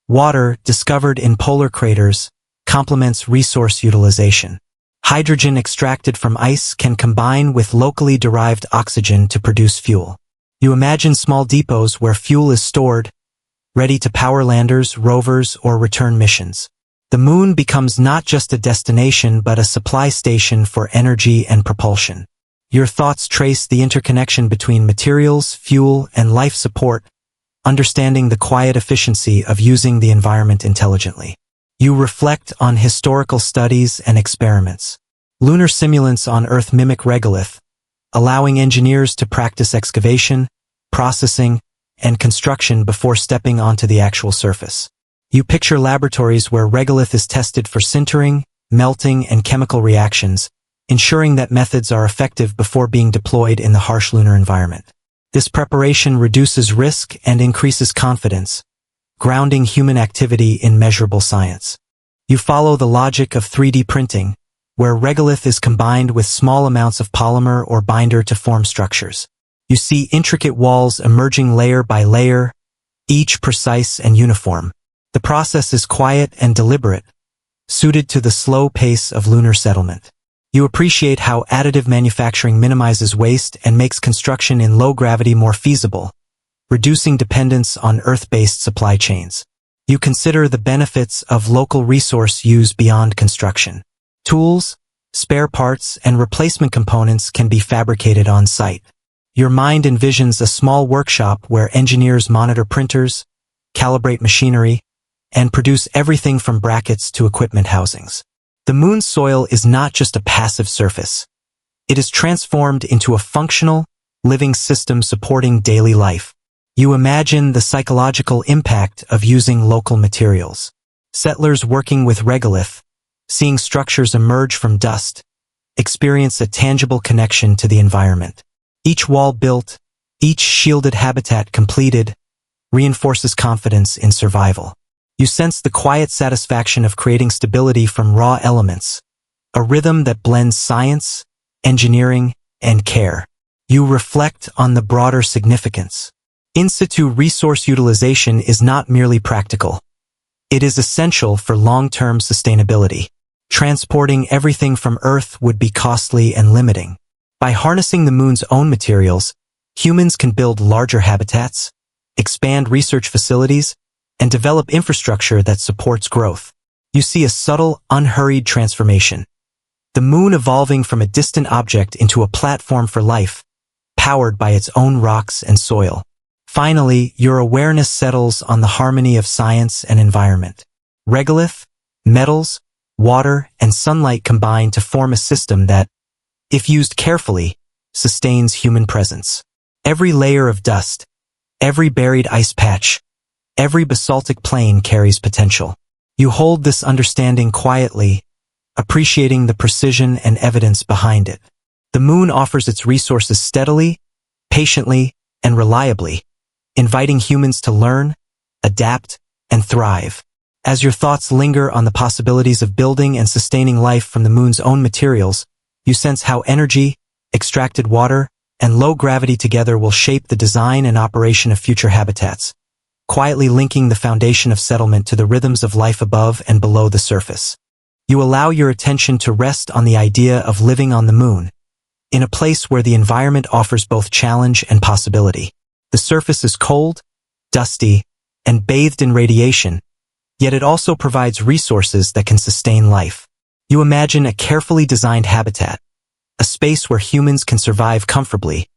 Water, discovered in polar craters, complements resource utilization. Hydrogen extracted from ice can combine with locally derived oxygen to produce fuel. You imagine small depots where fuel is stored, ready to power landers, rovers, or return missions. The moon becomes not just a destination but a supply station for energy and propulsion. Your thoughts trace the interconnection between materials, fuel, and life support, understanding the quiet efficiency of using the environment intelligently. You reflect on historical studies and experiments. Lunar simulants on Earth mimic regolith, allowing engineers to practice excavation, processing, and construction before stepping onto the actual surface. You picture laboratories where regolith is tested for sintering, melting, and chemical reactions, ensuring that methods are effective before being deployed in the harsh lunar environment. This preparation reduces risk and increases confidence, grounding human activity in measurable science. You follow the logic of 3D printing, where regolith is combined with small amounts of polymer or binder to form structures. You see intricate walls emerging layer by layer, each precise and uniform. The process is quiet and deliberate, suited to the slow pace of lunar settlement. You appreciate how additive manufacturing minimizes waste and makes construction in low gravity more feasible, reducing dependence on Earth-based supply chains. You consider the benefits of local resource use beyond construction. Tools, spare parts, and replacement components can be fabricated on site. Your mind envisions a small workshop where engineers monitor printers, calibrate machinery, and produce everything from brackets to equipment housings. The moon's soil is not just a passive surface. It is transformed into a functional, living system supporting daily life. You imagine the psychological impact of using local materials. Settlers working with regolith, seeing structures emerge from dust, experience a tangible connection to the environment. Each wall built, each shielded habitat completed, reinforces confidence in survival. You sense the quiet satisfaction of creating stability from raw elements, a rhythm that blends science, engineering, and care. You reflect on the broader significance. In situ resource utilization is not merely practical. It is essential for long-term sustainability. Transporting everything from Earth would be costly and limiting. By harnessing the moon's own materials, humans can build larger habitats, expand research facilities, and develop infrastructure that supports growth. You see a subtle, unhurried transformation. The moon evolving from a distant object into a platform for life, powered by its own rocks and soil. Finally, your awareness settles on the harmony of science and environment. Regolith, metals, water, and sunlight combine to form a system that, if used carefully, sustains human presence. Every layer of dust, every buried ice patch, every basaltic plain carries potential. You hold this understanding quietly, appreciating the precision and evidence behind it. The moon offers its resources steadily, patiently, and reliably, inviting humans to learn, adapt, and thrive. As your thoughts linger on the possibilities of building and sustaining life from the moon's own materials, you sense how energy, extracted water, and low gravity together will shape the design and operation of future habitats, quietly linking the foundation of settlement to the rhythms of life above and below the surface. You allow your attention to rest on the idea of living on the moon, in a place where the environment offers both challenge and possibility. The surface is cold, dusty, and bathed in radiation, yet it also provides resources that can sustain life. You imagine a carefully designed habitat, a space where humans can survive comfortably,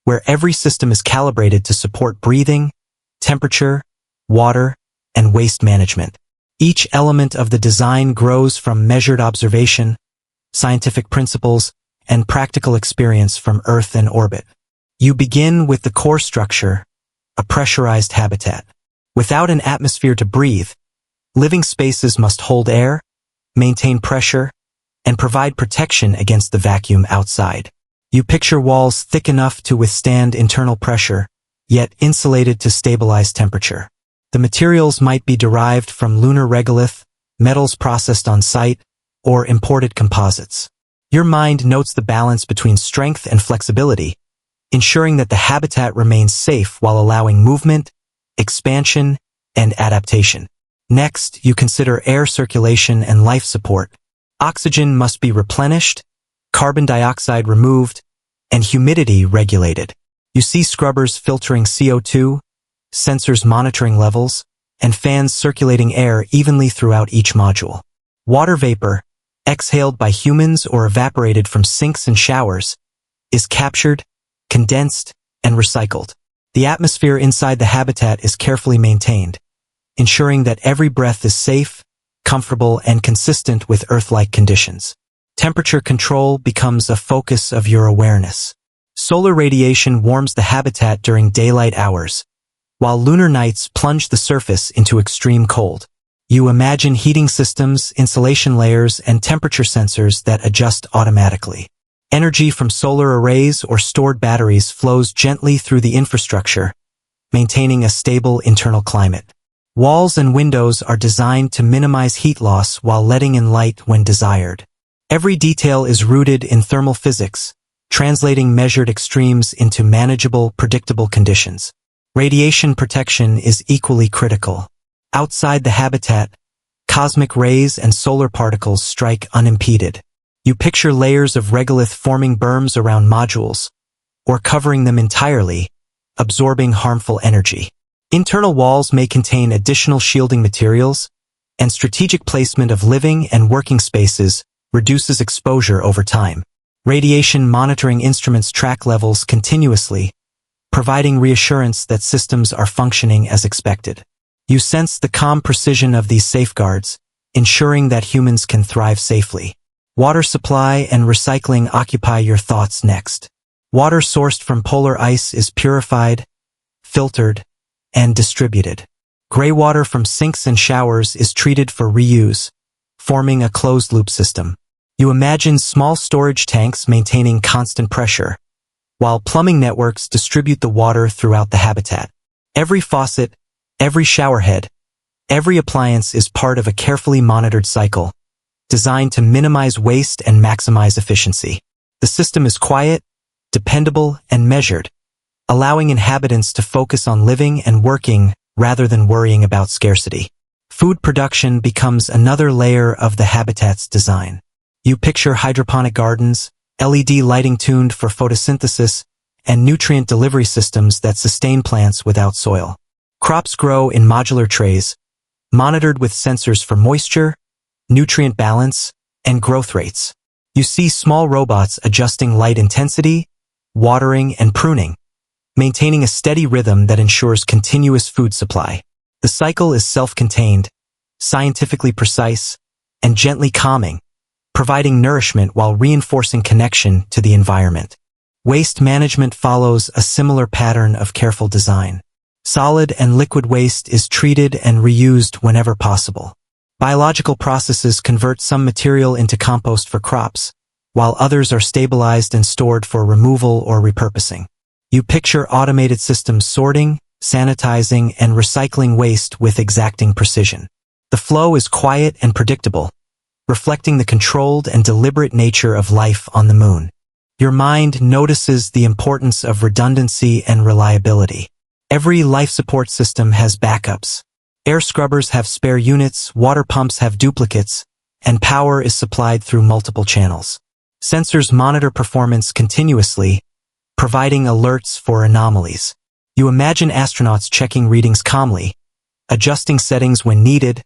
where every system is calibrated to support breathing, temperature, water, and waste management. Each element of the design grows from measured observation, scientific principles, and practical experience from Earth and orbit. You begin with the core structure, a pressurized habitat. Without an atmosphere to breathe, living spaces must hold air, maintain pressure, and provide protection against the vacuum outside. You picture walls thick enough to withstand internal pressure, yet insulated to stabilize temperature. The materials might be derived from lunar regolith, metals processed on site, or imported composites. Your mind notes the balance between strength and flexibility, ensuring that the habitat remains safe while allowing movement, expansion, and adaptation. Next, you consider air circulation and life support. Oxygen must be replenished, carbon dioxide removed, and humidity regulated. You see scrubbers filtering CO2, sensors monitoring levels, and fans circulating air evenly throughout each module. Water vapor, exhaled by humans or evaporated from sinks and showers, is captured, condensed, and recycled. The atmosphere inside the habitat is carefully maintained, ensuring that every breath is safe, comfortable, and consistent with Earth-like conditions. Temperature control becomes a focus of your awareness. Solar radiation warms the habitat during daylight hours, while lunar nights plunge the surface into extreme cold. You imagine heating systems, insulation layers, and temperature sensors that adjust automatically. Energy from solar arrays or stored batteries flows gently through the infrastructure, maintaining a stable internal climate. Walls and windows are designed to minimize heat loss while letting in light when desired. Every detail is rooted in thermal physics, translating measured extremes into manageable, predictable conditions. Radiation protection is equally critical. Outside the habitat, cosmic rays and solar particles strike unimpeded. You picture layers of regolith forming berms around modules, or covering them entirely, absorbing harmful energy. Internal walls may contain additional shielding materials, and strategic placement of living and working spaces reduces exposure over time. Radiation monitoring instruments track levels continuously, providing reassurance that systems are functioning as expected. You sense the calm precision of these safeguards, ensuring that humans can thrive safely. Water supply and recycling occupy your thoughts next. Water sourced from polar ice is purified, filtered, and distributed. Gray water from sinks and showers is treated for reuse, forming a closed-loop system. You imagine small storage tanks maintaining constant pressure, while plumbing networks distribute the water throughout the habitat. Every faucet, every showerhead, every appliance is part of a carefully monitored cycle, designed to minimize waste and maximize efficiency. The system is quiet, dependable, and measured, allowing inhabitants to focus on living and working rather than worrying about scarcity. Food production becomes another layer of the habitat's design. You picture hydroponic gardens, LED lighting tuned for photosynthesis, and nutrient delivery systems that sustain plants without soil. Crops grow in modular trays, monitored with sensors for moisture, nutrient balance, and growth rates. You see small robots adjusting light intensity, watering, and pruning, maintaining a steady rhythm that ensures continuous food supply. The cycle is self-contained, scientifically precise, and gently calming, providing nourishment while reinforcing connection to the environment. Waste management follows a similar pattern of careful design. Solid and liquid waste is treated and reused whenever possible. Biological processes convert some material into compost for crops, while others are stabilized and stored for removal or repurposing. You picture automated systems sorting, sanitizing, and recycling waste with exacting precision. The flow is quiet and predictable, reflecting the controlled and deliberate nature of life on the moon. Your mind notices the importance of redundancy and reliability. Every life support system has backups. Air scrubbers have spare units, water pumps have duplicates, and power is supplied through multiple channels. Sensors monitor performance continuously, providing alerts for anomalies. You imagine astronauts checking readings calmly, adjusting settings when needed,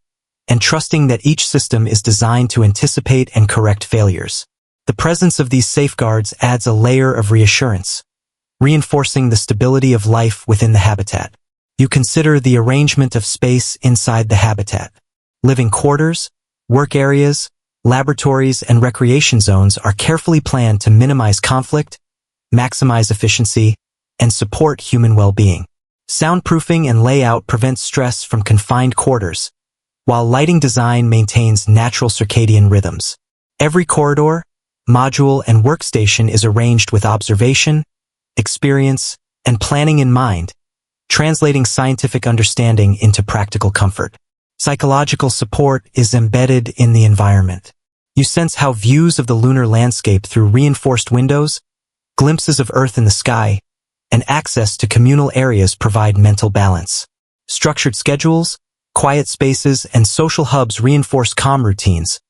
and trusting that each system is designed to anticipate and correct failures. The presence of these safeguards adds a layer of reassurance, reinforcing the stability of life within the habitat. You consider the arrangement of space inside the habitat. Living quarters, work areas, laboratories, and recreation zones are carefully planned to minimize conflict, maximize efficiency, and support human well-being. Soundproofing and layout prevents stress from confined quarters, while lighting design maintains natural circadian rhythms. Every corridor, module, and workstation is arranged with observation, experience, and planning in mind, translating scientific understanding into practical comfort. Psychological support is embedded in the environment. You sense how views of the lunar landscape through reinforced windows, glimpses of Earth in the sky, and access to communal areas provide mental balance. Structured schedules, quiet spaces, and social hubs reinforce calm routines,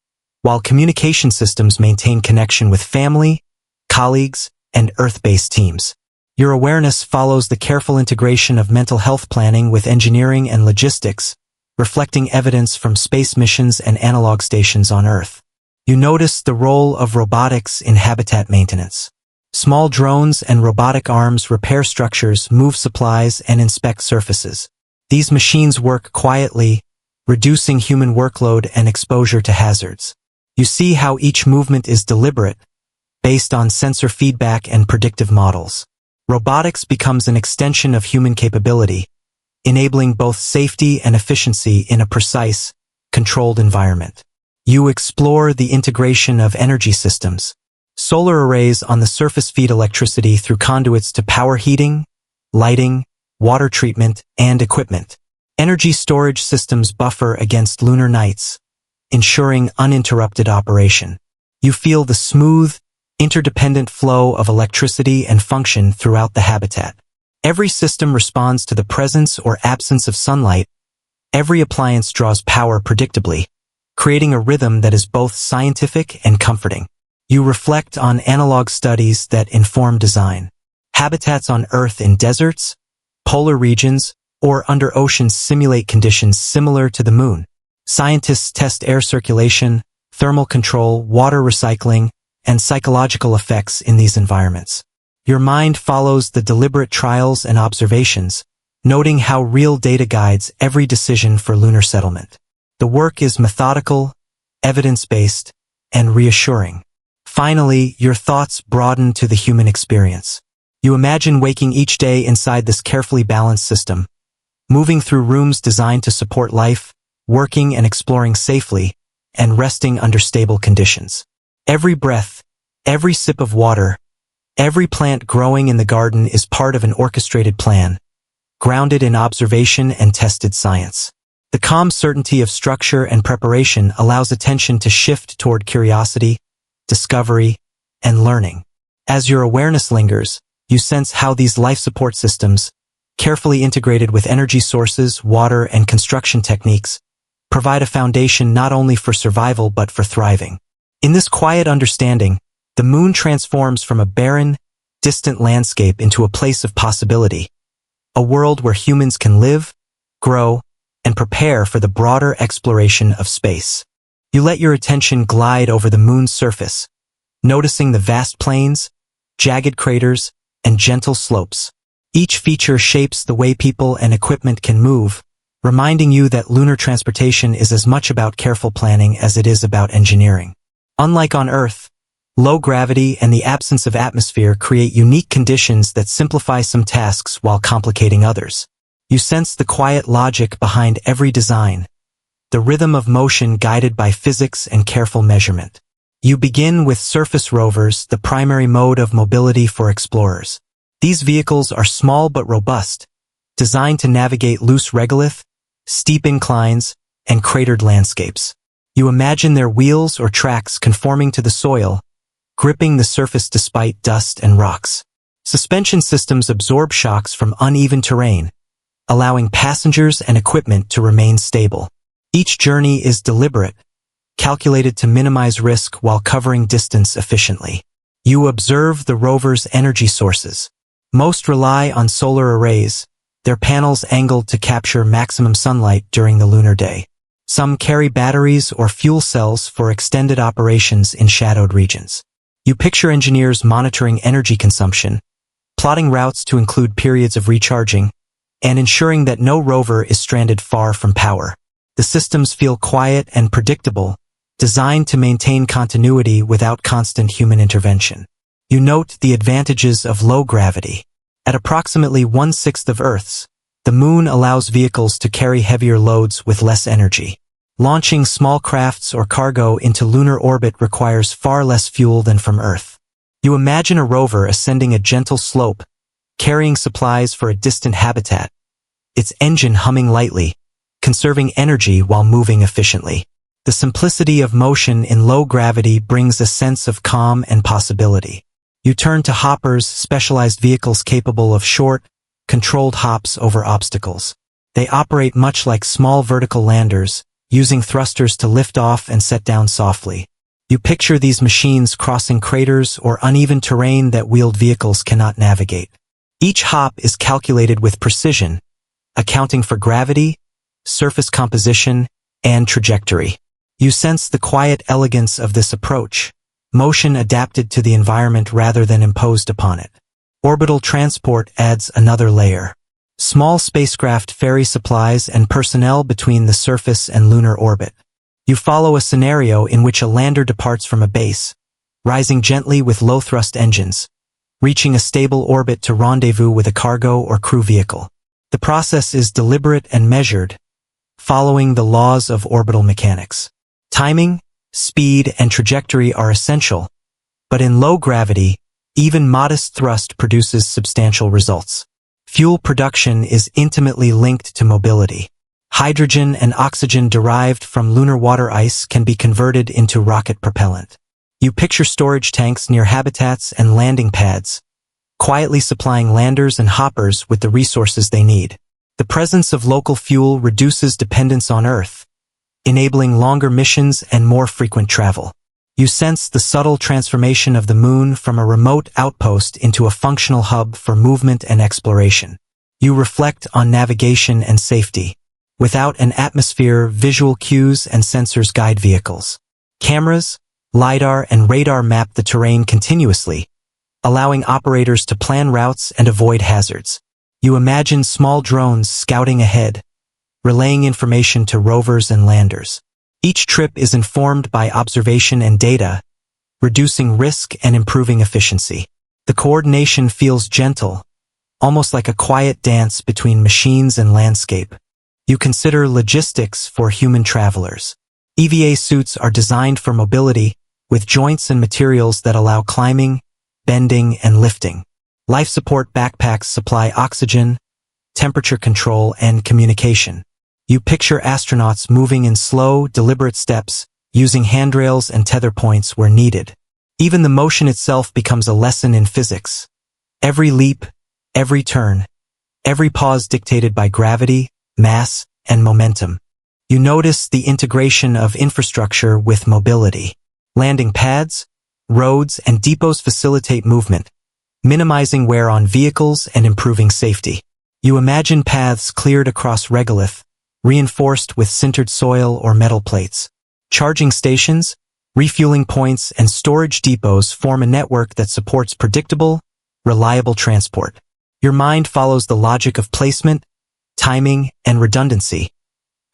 while communication systems maintain connection with family, colleagues, and Earth-based teams. Your awareness follows the careful integration of mental health planning with engineering and logistics, reflecting evidence from space missions and analog stations on Earth. You notice the role of robotics in habitat maintenance. Small drones and robotic arms repair structures, move supplies, and inspect surfaces. These machines work quietly, reducing human workload and exposure to hazards. You see how each movement is deliberate, based on sensor feedback and predictive models. Robotics becomes an extension of human capability, enabling both safety and efficiency in a precise, controlled environment. You explore the integration of energy systems. Solar arrays on the surface feed electricity through conduits to power heating, lighting, water treatment, and equipment. Energy storage systems buffer against lunar nights, ensuring uninterrupted operation. You feel the smooth, interdependent flow of electricity and function throughout the habitat. Every system responds to the presence or absence of sunlight. Every appliance draws power predictably, creating a rhythm that is both scientific and comforting. You reflect on analog studies that inform design. Habitats on Earth in deserts, polar regions, or under oceans simulate conditions similar to the Moon. Scientists test air circulation, thermal control, water recycling, and psychological effects in these environments. Your mind follows the deliberate trials and observations, noting how real data guides every decision for lunar settlement. The work is methodical, evidence-based, and reassuring. Finally, your thoughts broaden to the human experience. You imagine waking each day inside this carefully balanced system, moving through rooms designed to support life, working and exploring safely, and resting under stable conditions. Every breath, every sip of water, every plant growing in the garden is part of an orchestrated plan, grounded in observation and tested science. The calm certainty of structure and preparation allows attention to shift toward curiosity, discovery, and learning. As your awareness lingers, you sense how these life support systems, carefully integrated with energy sources, water, and construction techniques, provide a foundation not only for survival but for thriving. In this quiet understanding, the Moon transforms from a barren, distant landscape into a place of possibility, a world where humans can live, grow, and prepare for the broader exploration of space. You let your attention glide over the Moon's surface, noticing the vast plains, jagged craters, and gentle slopes. Each feature shapes the way people and equipment can move, reminding you that lunar transportation is as much about careful planning as it is about engineering. Unlike on Earth, low gravity and the absence of atmosphere create unique conditions that simplify some tasks while complicating others. You sense the quiet logic behind every design, the rhythm of motion guided by physics and careful measurement. You begin with surface rovers, the primary mode of mobility for explorers. These vehicles are small but robust, designed to navigate loose regolith, steep inclines, and cratered landscapes. You imagine their wheels or tracks conforming to the soil, gripping the surface despite dust and rocks. Suspension systems absorb shocks from uneven terrain, allowing passengers and equipment to remain stable. Each journey is deliberate, calculated to minimize risk while covering distance efficiently. You observe the rover's energy sources. Most rely on solar arrays, their panels angled to capture maximum sunlight during the lunar day. Some carry batteries or fuel cells for extended operations in shadowed regions. You picture engineers monitoring energy consumption, plotting routes to include periods of recharging, and ensuring that no rover is stranded far from power. The systems feel quiet and predictable, designed to maintain continuity without constant human intervention. You note the advantages of low gravity. At approximately 1/6 of Earth's, the Moon allows vehicles to carry heavier loads with less energy. Launching small crafts or cargo into lunar orbit requires far less fuel than from Earth. You imagine a rover ascending a gentle slope, carrying supplies for a distant habitat, its engine humming lightly, conserving energy while moving efficiently. The simplicity of motion in low gravity brings a sense of calm and possibility. You turn to hoppers, specialized vehicles capable of short, controlled hops over obstacles. They operate much like small vertical landers, using thrusters to lift off and set down softly. You picture these machines crossing craters or uneven terrain that wheeled vehicles cannot navigate. Each hop is calculated with precision, accounting for gravity, surface composition, and trajectory. You sense the quiet elegance of this approach, motion adapted to the environment rather than imposed upon it. Orbital transport adds another layer. Small spacecraft ferry supplies and personnel between the surface and lunar orbit. You follow a scenario in which a lander departs from a base, rising gently with low-thrust engines, reaching a stable orbit to rendezvous with a cargo or crew vehicle. The process is deliberate and measured, following the laws of orbital mechanics. Timing, speed, and trajectory are essential, but in low gravity, even modest thrust produces substantial results. Fuel production is intimately linked to mobility. Hydrogen and oxygen derived from lunar water ice can be converted into rocket propellant. You picture storage tanks near habitats and landing pads, quietly supplying landers and hoppers with the resources they need. The presence of local fuel reduces dependence on Earth, enabling longer missions and more frequent travel. You sense the subtle transformation of the Moon from a remote outpost into a functional hub for movement and exploration. You reflect on navigation and safety. Without an atmosphere, visual cues and sensors guide vehicles. Cameras, LiDAR, and radar map the terrain continuously, allowing operators to plan routes and avoid hazards. You imagine small drones scouting ahead, relaying information to rovers and landers. Each trip is informed by observation and data, reducing risk and improving efficiency. The coordination feels gentle, almost like a quiet dance between machines and landscape. You consider logistics for human travelers. EVA suits are designed for mobility, with joints and materials that allow climbing, bending, and lifting. Life support backpacks supply oxygen, temperature control, and communication. You picture astronauts moving in slow, deliberate steps, using handrails and tether points where needed. Even the motion itself becomes a lesson in physics. Every leap, every turn, every pause dictated by gravity, mass, and momentum. You notice the integration of infrastructure with mobility. Landing pads, roads, and depots facilitate movement, minimizing wear on vehicles and improving safety. You imagine paths cleared across regolith, reinforced with sintered soil or metal plates. Charging stations, refueling points, and storage depots form a network that supports predictable, reliable transport. Your mind follows the logic of placement, timing, and redundancy,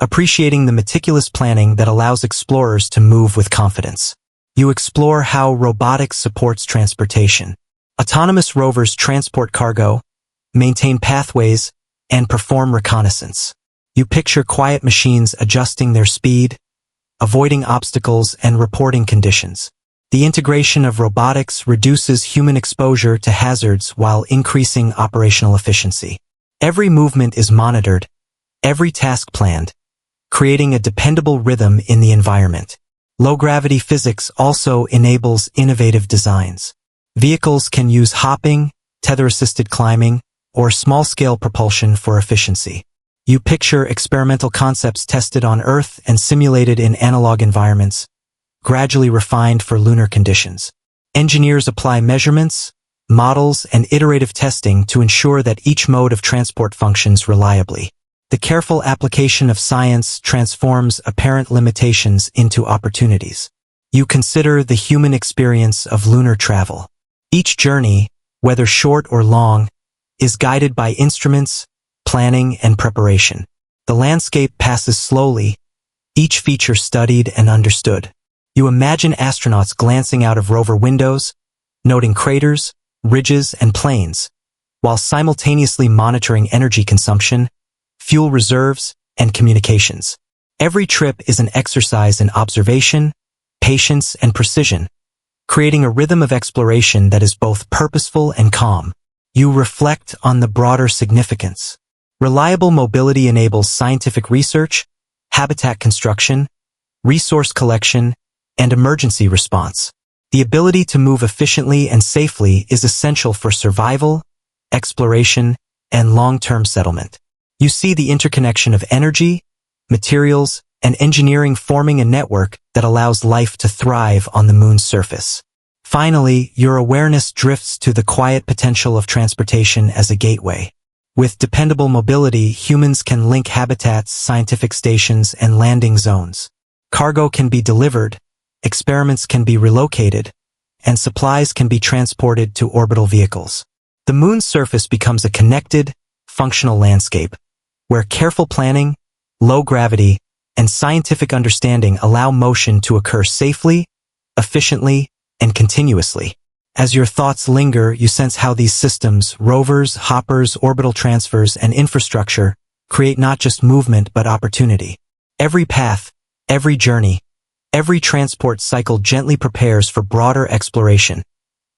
appreciating the meticulous planning that allows explorers to move with confidence. You explore how robotics supports transportation. Autonomous rovers transport cargo, maintain pathways, and perform reconnaissance. You picture quiet machines adjusting their speed, avoiding obstacles, and reporting conditions. The integration of robotics reduces human exposure to hazards while increasing operational efficiency. Every movement is monitored, every task planned, creating a dependable rhythm in the environment. Low-gravity physics also enables innovative designs. Vehicles can use hopping, tether-assisted climbing, or small-scale propulsion for efficiency. You picture experimental concepts tested on Earth and simulated in analog environments, gradually refined for lunar conditions. Engineers apply measurements, models, and iterative testing to ensure that each mode of transport functions reliably. The careful application of science transforms apparent limitations into opportunities. You consider the human experience of lunar travel. Each journey, whether short or long, is guided by instruments, planning, and preparation. The landscape passes slowly, each feature studied and understood. You imagine astronauts glancing out of rover windows, noting craters, ridges, and plains, while simultaneously monitoring energy consumption, fuel reserves, and communications. Every trip is an exercise in observation, patience, and precision, creating a rhythm of exploration that is both purposeful and calm. You reflect on the broader significance. Reliable mobility enables scientific research, habitat construction, resource collection, and emergency response. The ability to move efficiently and safely is essential for survival, exploration, and long-term settlement. You see the interconnection of energy, materials, and engineering forming a network that allows life to thrive on the moon's surface. Finally, your awareness drifts to the quiet potential of transportation as a gateway. With dependable mobility, humans can link habitats, scientific stations, and landing zones. Cargo can be delivered, experiments can be relocated, and supplies can be transported to orbital vehicles. The moon's surface becomes a connected, functional landscape, where careful planning, low gravity, and scientific understanding allow motion to occur safely, efficiently, and continuously. As your thoughts linger, you sense how these systems, rovers, hoppers, orbital transfers, and infrastructure, create not just movement but opportunity. Every path, every journey, every transport cycle gently prepares for broader exploration,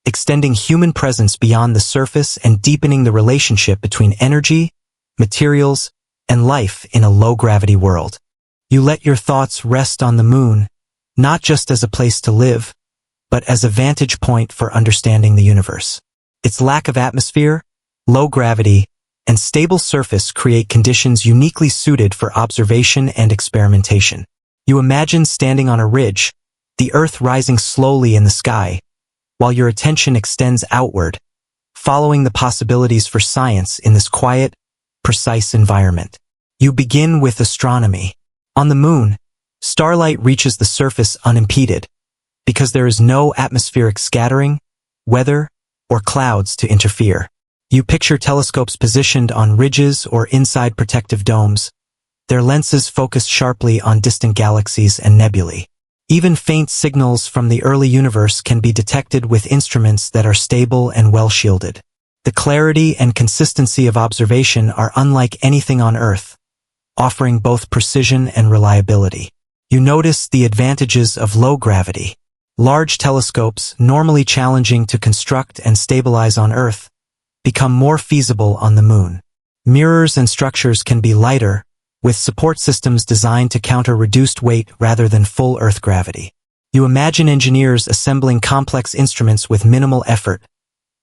extending human presence beyond the surface and deepening the relationship between energy, materials, and life in a low-gravity world. You let your thoughts rest on the moon, not just as a place to live, but as a vantage point for understanding the universe. Its lack of atmosphere, low gravity, and stable surface create conditions uniquely suited for observation and experimentation. You imagine standing on a ridge, the Earth rising slowly in the sky, while your attention extends outward, following the possibilities for science in this quiet, precise environment. You begin with astronomy. On the moon, starlight reaches the surface unimpeded, because there is no atmospheric scattering, weather, or clouds to interfere. You picture telescopes positioned on ridges or inside protective domes, their lenses focused sharply on distant galaxies and nebulae. Even faint signals from the early universe can be detected with instruments that are stable and well-shielded. The clarity and consistency of observation are unlike anything on Earth, offering both precision and reliability. You notice the advantages of low gravity. Large telescopes, normally challenging to construct and stabilize on Earth, become more feasible on the moon. Mirrors and structures can be lighter, with support systems designed to counter reduced weight rather than full Earth gravity. You imagine engineers assembling complex instruments with minimal effort,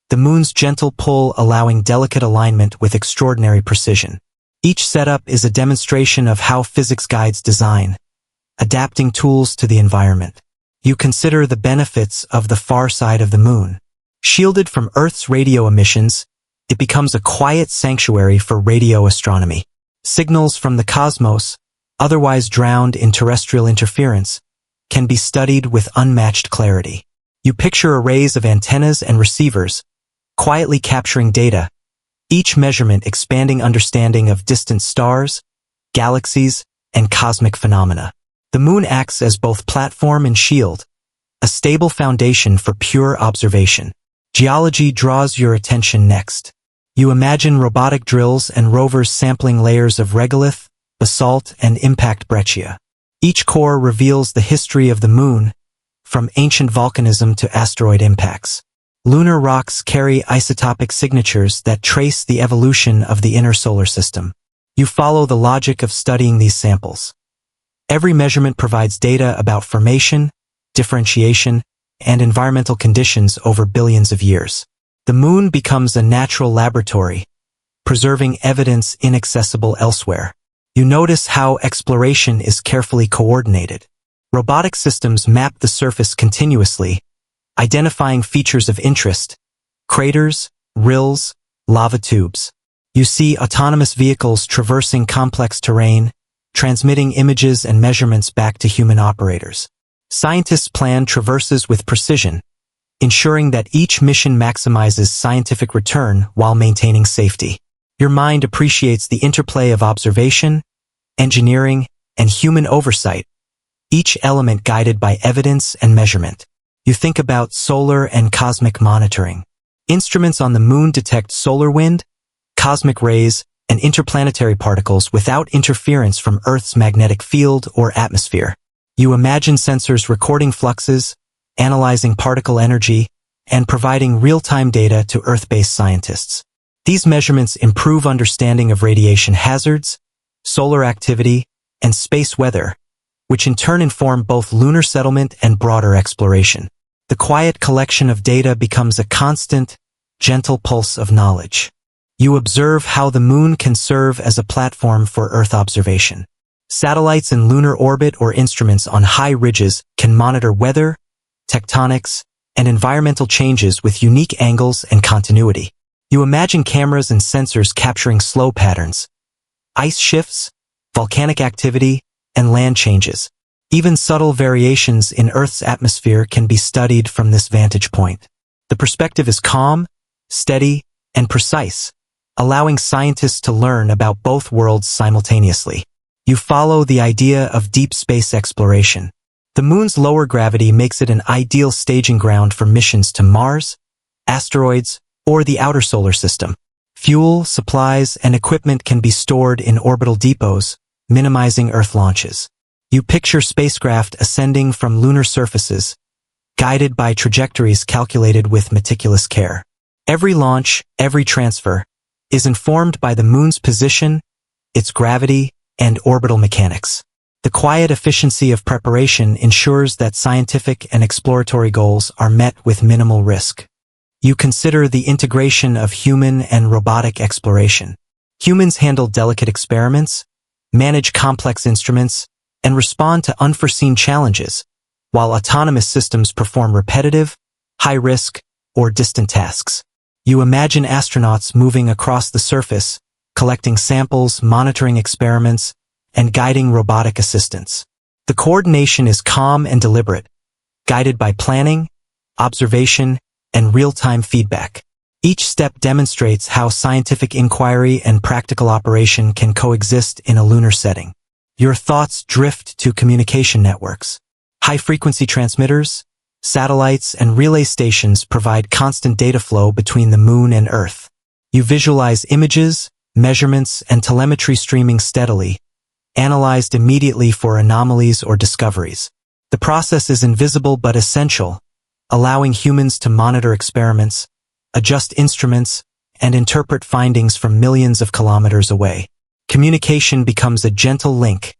the moon's gentle pull allowing delicate alignment with extraordinary precision. Each setup is a demonstration of how physics guides design, adapting tools to the environment. You consider the benefits of the far side of the moon. Shielded from Earth's radio emissions, it becomes a quiet sanctuary for radio astronomy. Signals from the cosmos, otherwise drowned in terrestrial interference, can be studied with unmatched clarity. You picture arrays of antennas and receivers, quietly capturing data, each measurement expanding understanding of distant stars, galaxies, and cosmic phenomena. The moon acts as both platform and shield, a stable foundation for pure observation. Geology draws your attention next. You imagine robotic drills and rovers sampling layers of regolith, basalt, and impact breccia. Each core reveals the history of the moon, from ancient volcanism to asteroid impacts. Lunar rocks carry isotopic signatures that trace the evolution of the inner solar system. You follow the logic of studying these samples. Every measurement provides data about formation, differentiation, and environmental conditions over billions of years. The moon becomes a natural laboratory, preserving evidence inaccessible elsewhere. You notice how exploration is carefully coordinated. Robotic systems map the surface continuously, identifying features of interest, craters, rills, lava tubes. You see autonomous vehicles traversing complex terrain, transmitting images and measurements back to human operators. Scientists plan traverses with precision, ensuring that each mission maximizes scientific return while maintaining safety. Your mind appreciates the interplay of observation, engineering, and human oversight, each element guided by evidence and measurement. You think about solar and cosmic monitoring. Instruments on the moon detect solar wind, cosmic rays, and interplanetary particles without interference from Earth's magnetic field or atmosphere. You imagine sensors recording fluxes, analyzing particle energy, and providing real-time data to Earth-based scientists. These measurements improve understanding of radiation hazards, solar activity, and space weather, which in turn inform both lunar settlement and broader exploration. The quiet collection of data becomes a constant, gentle pulse of knowledge. You observe how the moon can serve as a platform for Earth observation. Satellites in lunar orbit or instruments on high ridges can monitor weather, tectonics, and environmental changes with unique angles and continuity. You imagine cameras and sensors capturing slow patterns, ice shifts, volcanic activity, and land changes. Even subtle variations in Earth's atmosphere can be studied from this vantage point. The perspective is calm, steady, and precise, allowing scientists to learn about both worlds simultaneously. You follow the idea of deep space exploration. The moon's lower gravity makes it an ideal staging ground for missions to Mars, asteroids, or the outer solar system. Fuel, supplies, and equipment can be stored in orbital depots, minimizing Earth launches. You picture spacecraft ascending from lunar surfaces, guided by trajectories calculated with meticulous care. Every launch, every transfer, is informed by the moon's position, its gravity, and orbital mechanics. The quiet efficiency of preparation ensures that scientific and exploratory goals are met with minimal risk. You consider the integration of human and robotic exploration. Humans handle delicate experiments, manage complex instruments, and respond to unforeseen challenges, while autonomous systems perform repetitive, high-risk, or distant tasks. You imagine astronauts moving across the surface, collecting samples, monitoring experiments, and guiding robotic assistants. The coordination is calm and deliberate, guided by planning, observation, and real-time feedback. Each step demonstrates how scientific inquiry and practical operation can coexist in a lunar setting. Your thoughts drift to communication networks. High-frequency transmitters, satellites, and relay stations provide constant data flow between the moon and Earth. You visualize images, measurements, and telemetry streaming steadily, analyzed immediately for anomalies or discoveries. The process is invisible but essential, allowing humans to monitor experiments, adjust instruments, and interpret findings from millions of kilometers away. Communication becomes a gentle link,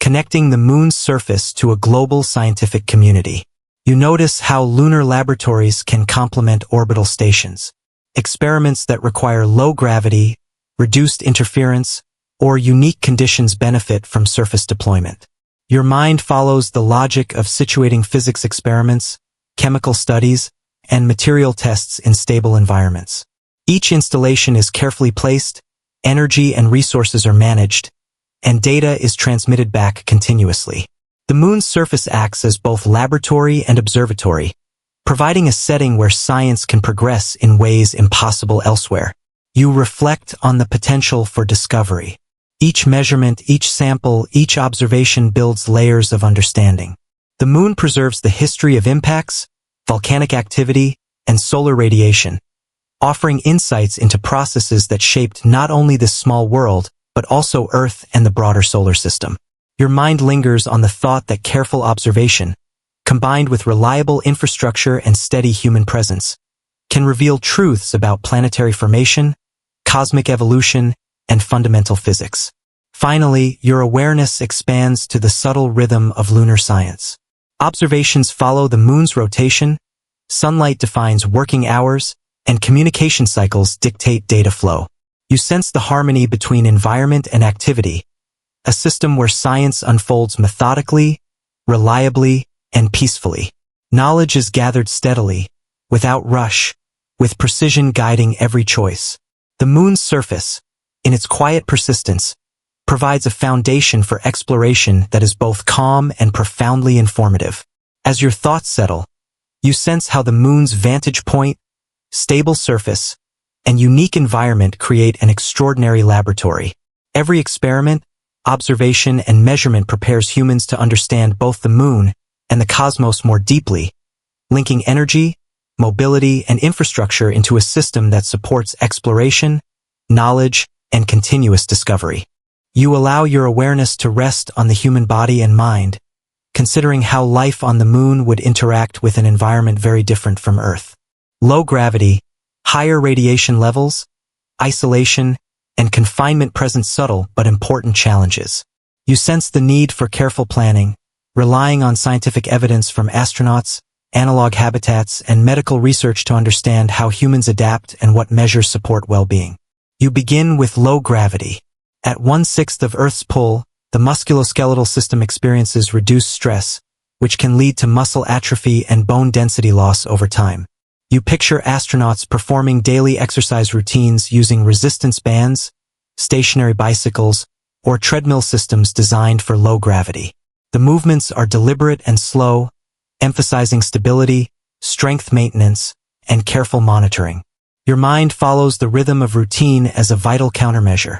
connecting the moon's surface to a global scientific community. You notice how lunar laboratories can complement orbital stations. Experiments that require low gravity, reduced interference, or unique conditions benefit from surface deployment. Your mind follows the logic of situating physics experiments, chemical studies, and material tests in stable environments. Each installation is carefully placed, energy and resources are managed, and data is transmitted back continuously. The moon's surface acts as both laboratory and observatory, providing a setting where science can progress in ways impossible elsewhere. You reflect on the potential for discovery. Each measurement, each sample, each observation builds layers of understanding. The moon preserves the history of impacts, volcanic activity, and solar radiation, offering insights into processes that shaped not only this small world, but also Earth and the broader solar system. Your mind lingers on the thought that careful observation, combined with reliable infrastructure and steady human presence, can reveal truths about planetary formation, cosmic evolution, and fundamental physics. Finally, your awareness expands to the subtle rhythm of lunar science. Observations follow the moon's rotation, sunlight defines working hours, and communication cycles dictate data flow. You sense the harmony between environment and activity, a system where science unfolds methodically, reliably, and peacefully. Knowledge is gathered steadily, without rush, with precision guiding every choice. The moon's surface, in its quiet persistence, provides a foundation for exploration that is both calm and profoundly informative. As your thoughts settle, you sense how the moon's vantage point, stable surface, and unique environment create an extraordinary laboratory. Every experiment, observation, and measurement prepares humans to understand both the moon and the cosmos more deeply, linking energy, mobility, and infrastructure into a system that supports exploration, knowledge, and continuous discovery. You allow your awareness to rest on the human body and mind, considering how life on the moon would interact with an environment very different from Earth. Low gravity, higher radiation levels, isolation, and confinement present subtle but important challenges. You sense the need for careful planning, relying on scientific evidence from astronauts, analog habitats, and medical research to understand how humans adapt and what measures support well-being. You begin with low gravity. At 1/6 of Earth's pull, the musculoskeletal system experiences reduced stress, which can lead to muscle atrophy and bone density loss over time. You picture astronauts performing daily exercise routines using resistance bands, stationary bicycles, or treadmill systems designed for low gravity. The movements are deliberate and slow, emphasizing stability, strength maintenance, and careful monitoring. Your mind follows the rhythm of routine as a vital countermeasure,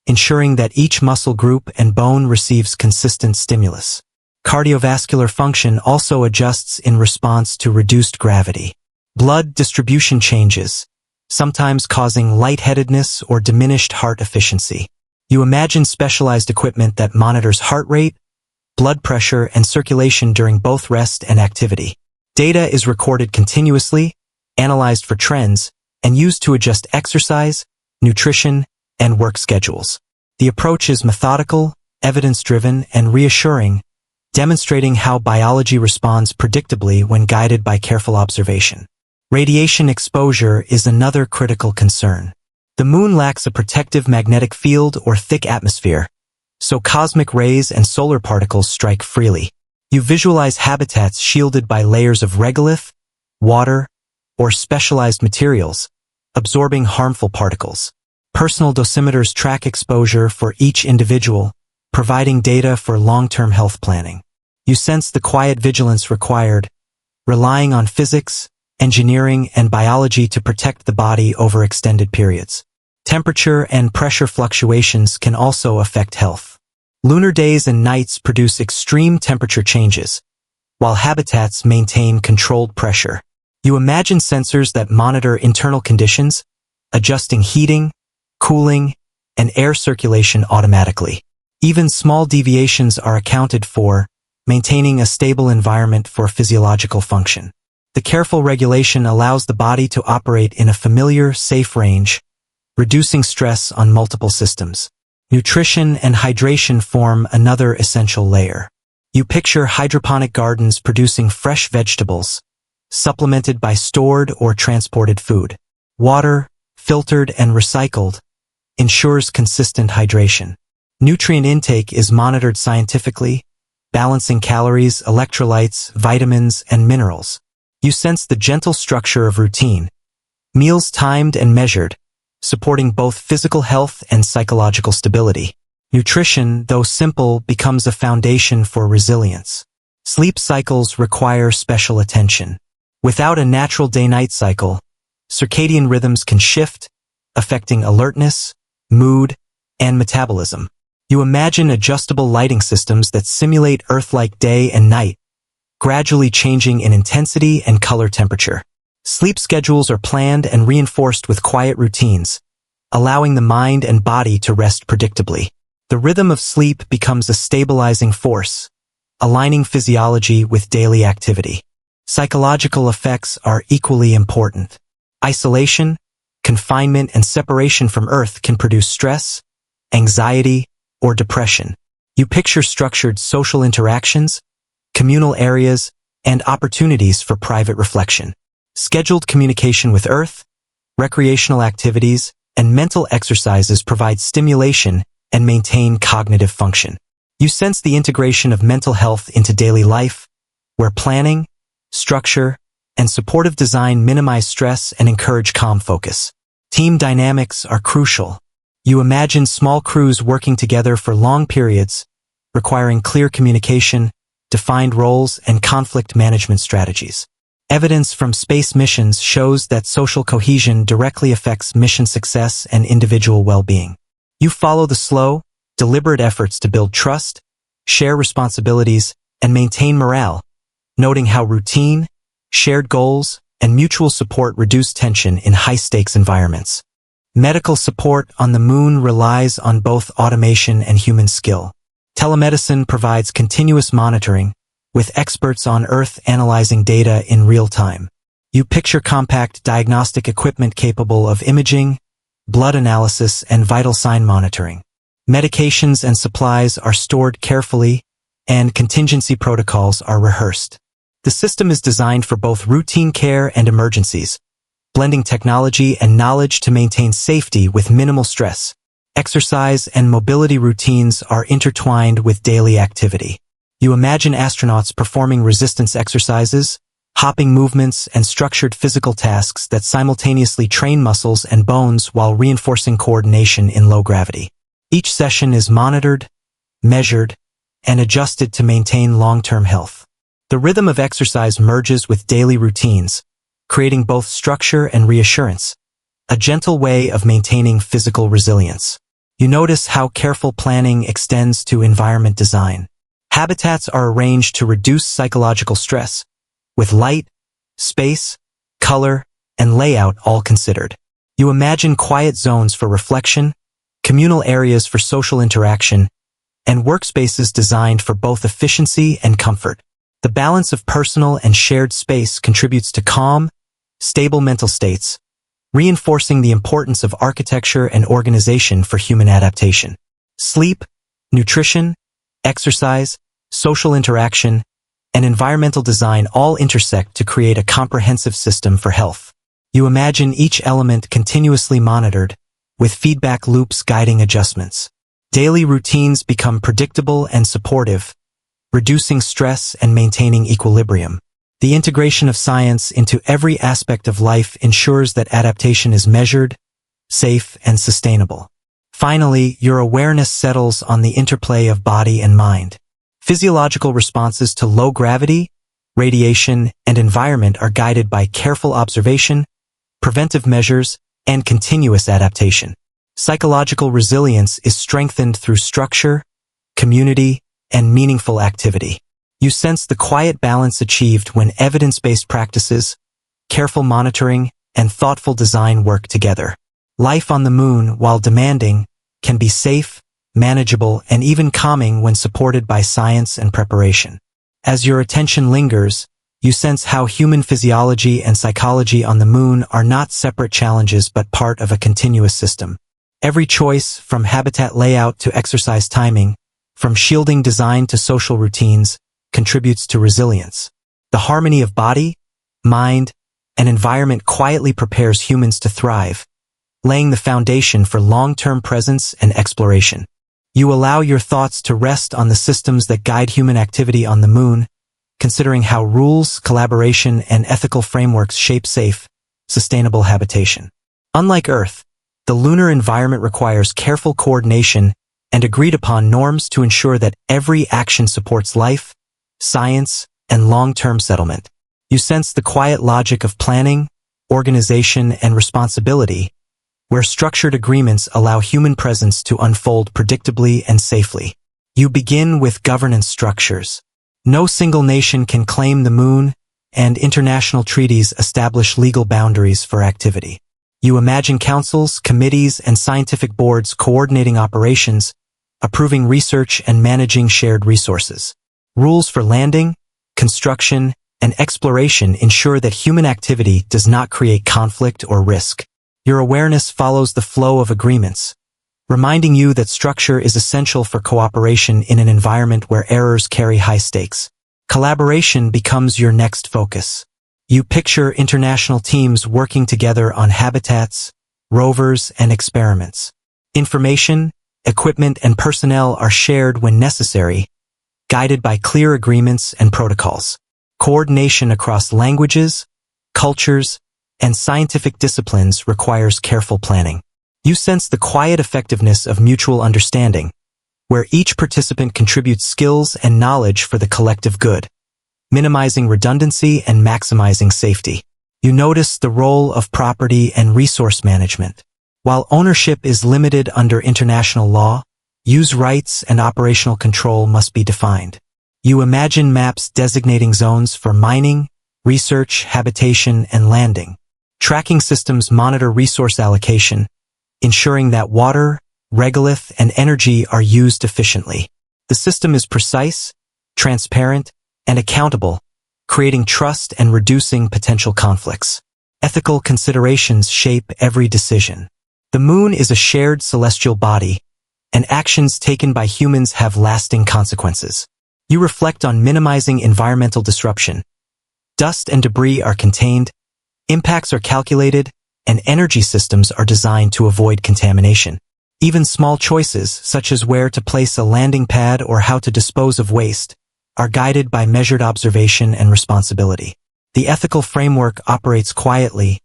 ensuring that each muscle group and bone receives consistent stimulus. Cardiovascular function also adjusts in response to reduced gravity. Blood distribution changes, sometimes causing lightheadedness or diminished heart efficiency. You imagine specialized equipment that monitors heart rate, blood pressure, and circulation during both rest and activity. Data is recorded continuously, analyzed for trends, and used to adjust exercise, nutrition, and work schedules. The approach is methodical, evidence-driven, and reassuring, demonstrating how biology responds predictably when guided by careful observation. Radiation exposure is another critical concern. The moon lacks a protective magnetic field or thick atmosphere, so cosmic rays and solar particles strike freely. You visualize habitats shielded by layers of regolith, water, or specialized materials, absorbing harmful particles. Personal dosimeters track exposure for each individual, providing data for long-term health planning. You sense the quiet vigilance required, relying on physics, engineering, and biology to protect the body over extended periods. Temperature and pressure fluctuations can also affect health. Lunar days and nights produce extreme temperature changes, while habitats maintain controlled pressure. You imagine sensors that monitor internal conditions, adjusting heating, cooling, and air circulation automatically. Even small deviations are accounted for, maintaining a stable environment for physiological function. The careful regulation allows the body to operate in a familiar, safe range, reducing stress on multiple systems. Nutrition and hydration form another essential layer. You picture hydroponic gardens producing fresh vegetables, supplemented by stored or transported food. Water, filtered and recycled, ensures consistent hydration. Nutrient intake is monitored scientifically, balancing calories, electrolytes, vitamins, and minerals. You sense the gentle structure of routine, meals timed and measured, supporting both physical health and psychological stability. Nutrition, though simple, becomes a foundation for resilience. Sleep cycles require special attention. Without a natural day-night cycle, circadian rhythms can shift, affecting alertness, mood, and metabolism. You imagine adjustable lighting systems that simulate Earth-like day and night, gradually changing in intensity and color temperature. Sleep schedules are planned and reinforced with quiet routines, allowing the mind and body to rest predictably. The rhythm of sleep becomes a stabilizing force, aligning physiology with daily activity. Psychological effects are equally important. Isolation, confinement, and separation from Earth can produce stress, anxiety, or depression. You picture structured social interactions, communal areas, and opportunities for private reflection. Scheduled communication with Earth, recreational activities, and mental exercises provide stimulation and maintain cognitive function. You sense the integration of mental health into daily life, where planning, structure, and supportive design minimize stress and encourage calm focus. Team dynamics are crucial. You imagine small crews working together for long periods, requiring clear communication, defined roles, and conflict management strategies. Evidence from space missions shows that social cohesion directly affects mission success and individual well-being. You follow the slow, deliberate efforts to build trust, share responsibilities, and maintain morale, noting how routine, shared goals, and mutual support reduce tension in high-stakes environments. Medical support on the moon relies on both automation and human skill. Telemedicine provides continuous monitoring, with experts on Earth analyzing data in real time. You picture compact diagnostic equipment capable of imaging, blood analysis, and vital sign monitoring. Medications and supplies are stored carefully, and contingency protocols are rehearsed. The system is designed for both routine care and emergencies, blending technology and knowledge to maintain safety with minimal stress. Exercise and mobility routines are intertwined with daily activity. You imagine astronauts performing resistance exercises, hopping movements, and structured physical tasks that simultaneously train muscles and bones while reinforcing coordination in low gravity. Each session is monitored, measured, and adjusted to maintain long-term health. The rhythm of exercise merges with daily routines, creating both structure and reassurance, a gentle way of maintaining physical resilience. You notice how careful planning extends to environment design. Habitats are arranged to reduce psychological stress, with light, space, color, and layout all considered. You imagine quiet zones for reflection, communal areas for social interaction, and workspaces designed for both efficiency and comfort. The balance of personal and shared space contributes to calm, stable mental states, reinforcing the importance of architecture and organization for human adaptation. Sleep, nutrition, exercise, social interaction, and environmental design all intersect to create a comprehensive system for health. You imagine each element continuously monitored, with feedback loops guiding adjustments. Daily routines become predictable and supportive, reducing stress and maintaining equilibrium. The integration of science into every aspect of life ensures that adaptation is measured, safe, and sustainable. Finally, your awareness settles on the interplay of body and mind. Physiological responses to low gravity, radiation, and environment are guided by careful observation, preventive measures, and continuous adaptation. Psychological resilience is strengthened through structure, community, and meaningful activity. You sense the quiet balance achieved when evidence-based practices, careful monitoring, and thoughtful design work together. Life on the moon, while demanding, can be safe, manageable, and even calming when supported by science and preparation. As your attention lingers, you sense how human physiology and psychology on the moon are not separate challenges but part of a continuous system. Every choice, from habitat layout to exercise timing, from shielding design to social routines, contributes to resilience. The harmony of body, mind, and environment quietly prepares humans to thrive, laying the foundation for long-term presence and exploration. You allow your thoughts to rest on the systems that guide human activity on the moon, considering how rules, collaboration, and ethical frameworks shape safe, sustainable habitation. Unlike Earth, the lunar environment requires careful coordination and agreed-upon norms to ensure that every action supports life, science, and long-term settlement. You sense the quiet logic of planning, organization, and responsibility, where structured agreements allow human presence to unfold predictably and safely. You begin with governance structures. No single nation can claim the moon, and international treaties establish legal boundaries for activity. You imagine councils, committees, and scientific boards coordinating operations, approving research, and managing shared resources. Rules for landing, construction, and exploration ensure that human activity does not create conflict or risk. Your awareness follows the flow of agreements, reminding you that structure is essential for cooperation in an environment where errors carry high stakes. Collaboration becomes your next focus. You picture international teams working together on habitats, rovers, and experiments. Information, equipment, and personnel are shared when necessary, guided by clear agreements and protocols. Coordination across languages, cultures, and scientific disciplines requires careful planning. You sense the quiet effectiveness of mutual understanding, where each participant contributes skills and knowledge for the collective good, minimizing redundancy and maximizing safety. You notice the role of property and resource management. While ownership is limited under international law, use rights and operational control must be defined. You imagine maps designating zones for mining, research, habitation, and landing. Tracking systems monitor resource allocation, ensuring that water, regolith, and energy are used efficiently. The system is precise, transparent, and accountable, creating trust and reducing potential conflicts. Ethical considerations shape every decision. The moon is a shared celestial body, and actions taken by humans have lasting consequences. You reflect on minimizing environmental disruption. Dust and debris are contained, impacts are calculated, and energy systems are designed to avoid contamination. Even small choices, such as where to place a landing pad or how to dispose of waste, are guided by measured observation and responsibility. The ethical framework operates quietly,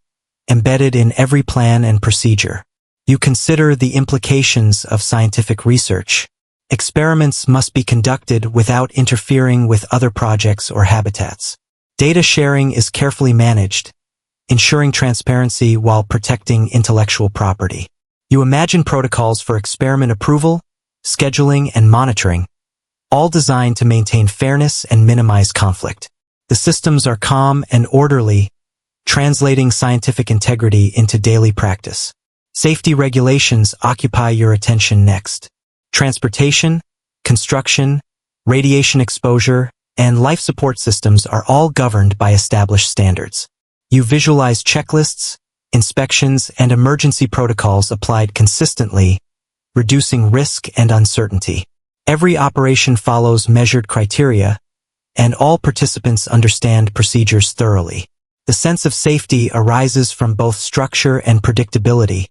embedded in every plan and procedure. You consider the implications of scientific research. Experiments must be conducted without interfering with other projects or habitats. Data sharing is carefully managed, ensuring transparency while protecting intellectual property. You imagine protocols for experiment approval, scheduling, and monitoring, all designed to maintain fairness and minimize conflict. The systems are calm and orderly, translating scientific integrity into daily practice. Safety regulations occupy your attention next. Transportation, construction, radiation exposure, and life support systems are all governed by established standards. You visualize checklists, inspections, and emergency protocols applied consistently, reducing risk and uncertainty. Every operation follows measured criteria, and all participants understand procedures thoroughly. The sense of safety arises from both structure and predictability,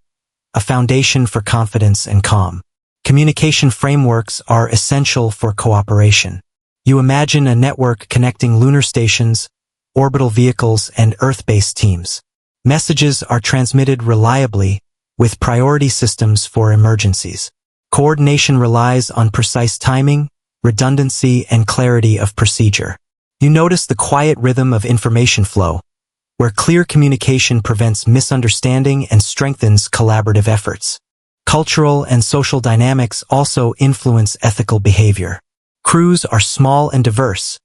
a foundation for confidence and calm. Communication frameworks are essential for cooperation. You imagine a network connecting lunar stations, orbital vehicles, and Earth-based teams. Messages are transmitted reliably, with priority systems for emergencies. Coordination relies on precise timing, redundancy, and clarity of procedure. You notice the quiet rhythm of information flow, where clear communication prevents misunderstanding and strengthens collaborative efforts. Cultural and social dynamics also influence ethical behavior. Crews are small and diverse,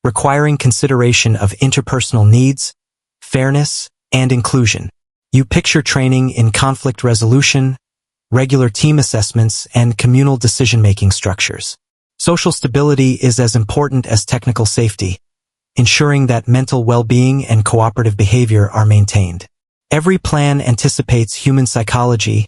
requiring consideration of interpersonal needs, fairness, and inclusion. You picture training in conflict resolution, regular team assessments, and communal decision-making structures. Social stability is as important as technical safety, ensuring that mental well-being and cooperative behavior are maintained. Every plan anticipates human psychology,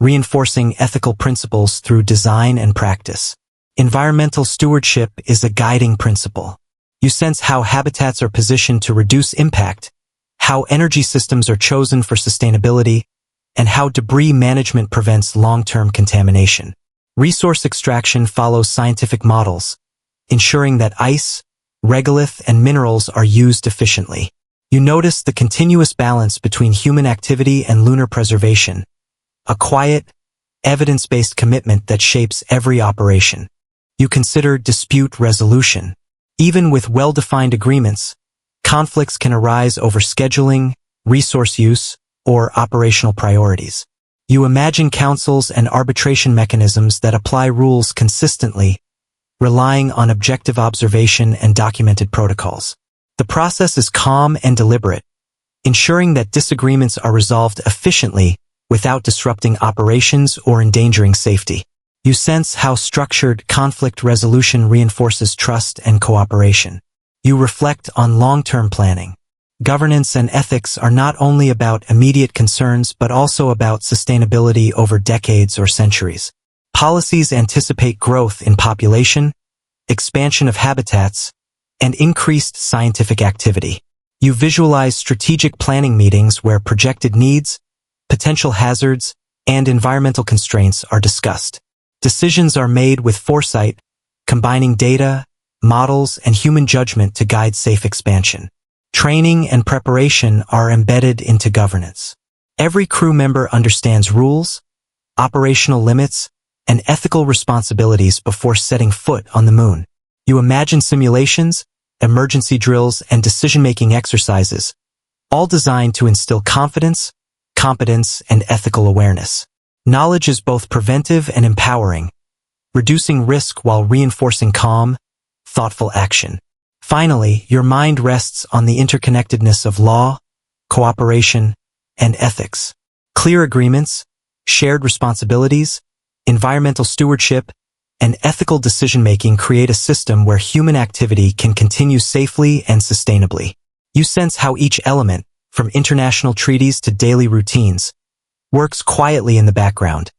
reinforcing ethical principles through design and practice. Environmental stewardship is a guiding principle. You sense how habitats are positioned to reduce impact, how energy systems are chosen for sustainability, and how debris management prevents long-term contamination. Resource extraction follows scientific models, ensuring that ice, regolith, and minerals are used efficiently. You notice the continuous balance between human activity and lunar preservation, a quiet, evidence-based commitment that shapes every operation. You consider dispute resolution. Even with well-defined agreements, conflicts can arise over scheduling, resource use, or operational priorities. You imagine councils and arbitration mechanisms that apply rules consistently, relying on objective observation and documented protocols. The process is calm and deliberate, ensuring that disagreements are resolved efficiently without disrupting operations or endangering safety. You sense how structured conflict resolution reinforces trust and cooperation. You reflect on long-term planning. Governance and ethics are not only about immediate concerns but also about sustainability over decades or centuries. Policies anticipate growth in population, expansion of habitats, and increased scientific activity. You visualize strategic planning meetings where projected needs, potential hazards, and environmental constraints are discussed. Decisions are made with foresight, combining data, models, and human judgment to guide safe expansion. Training and preparation are embedded into governance. Every crew member understands rules, operational limits, and ethical responsibilities before setting foot on the moon. You imagine simulations, emergency drills, and decision-making exercises, all designed to instill confidence, competence, and ethical awareness. Knowledge is both preventive and empowering, reducing risk while reinforcing calm, thoughtful action. Finally, your mind rests on the interconnectedness of law, cooperation, and ethics. Clear agreements, shared responsibilities, environmental stewardship, and ethical decision-making create a system where human activity can continue safely and sustainably. You sense how each element, from international treaties to daily routines, works quietly in the background,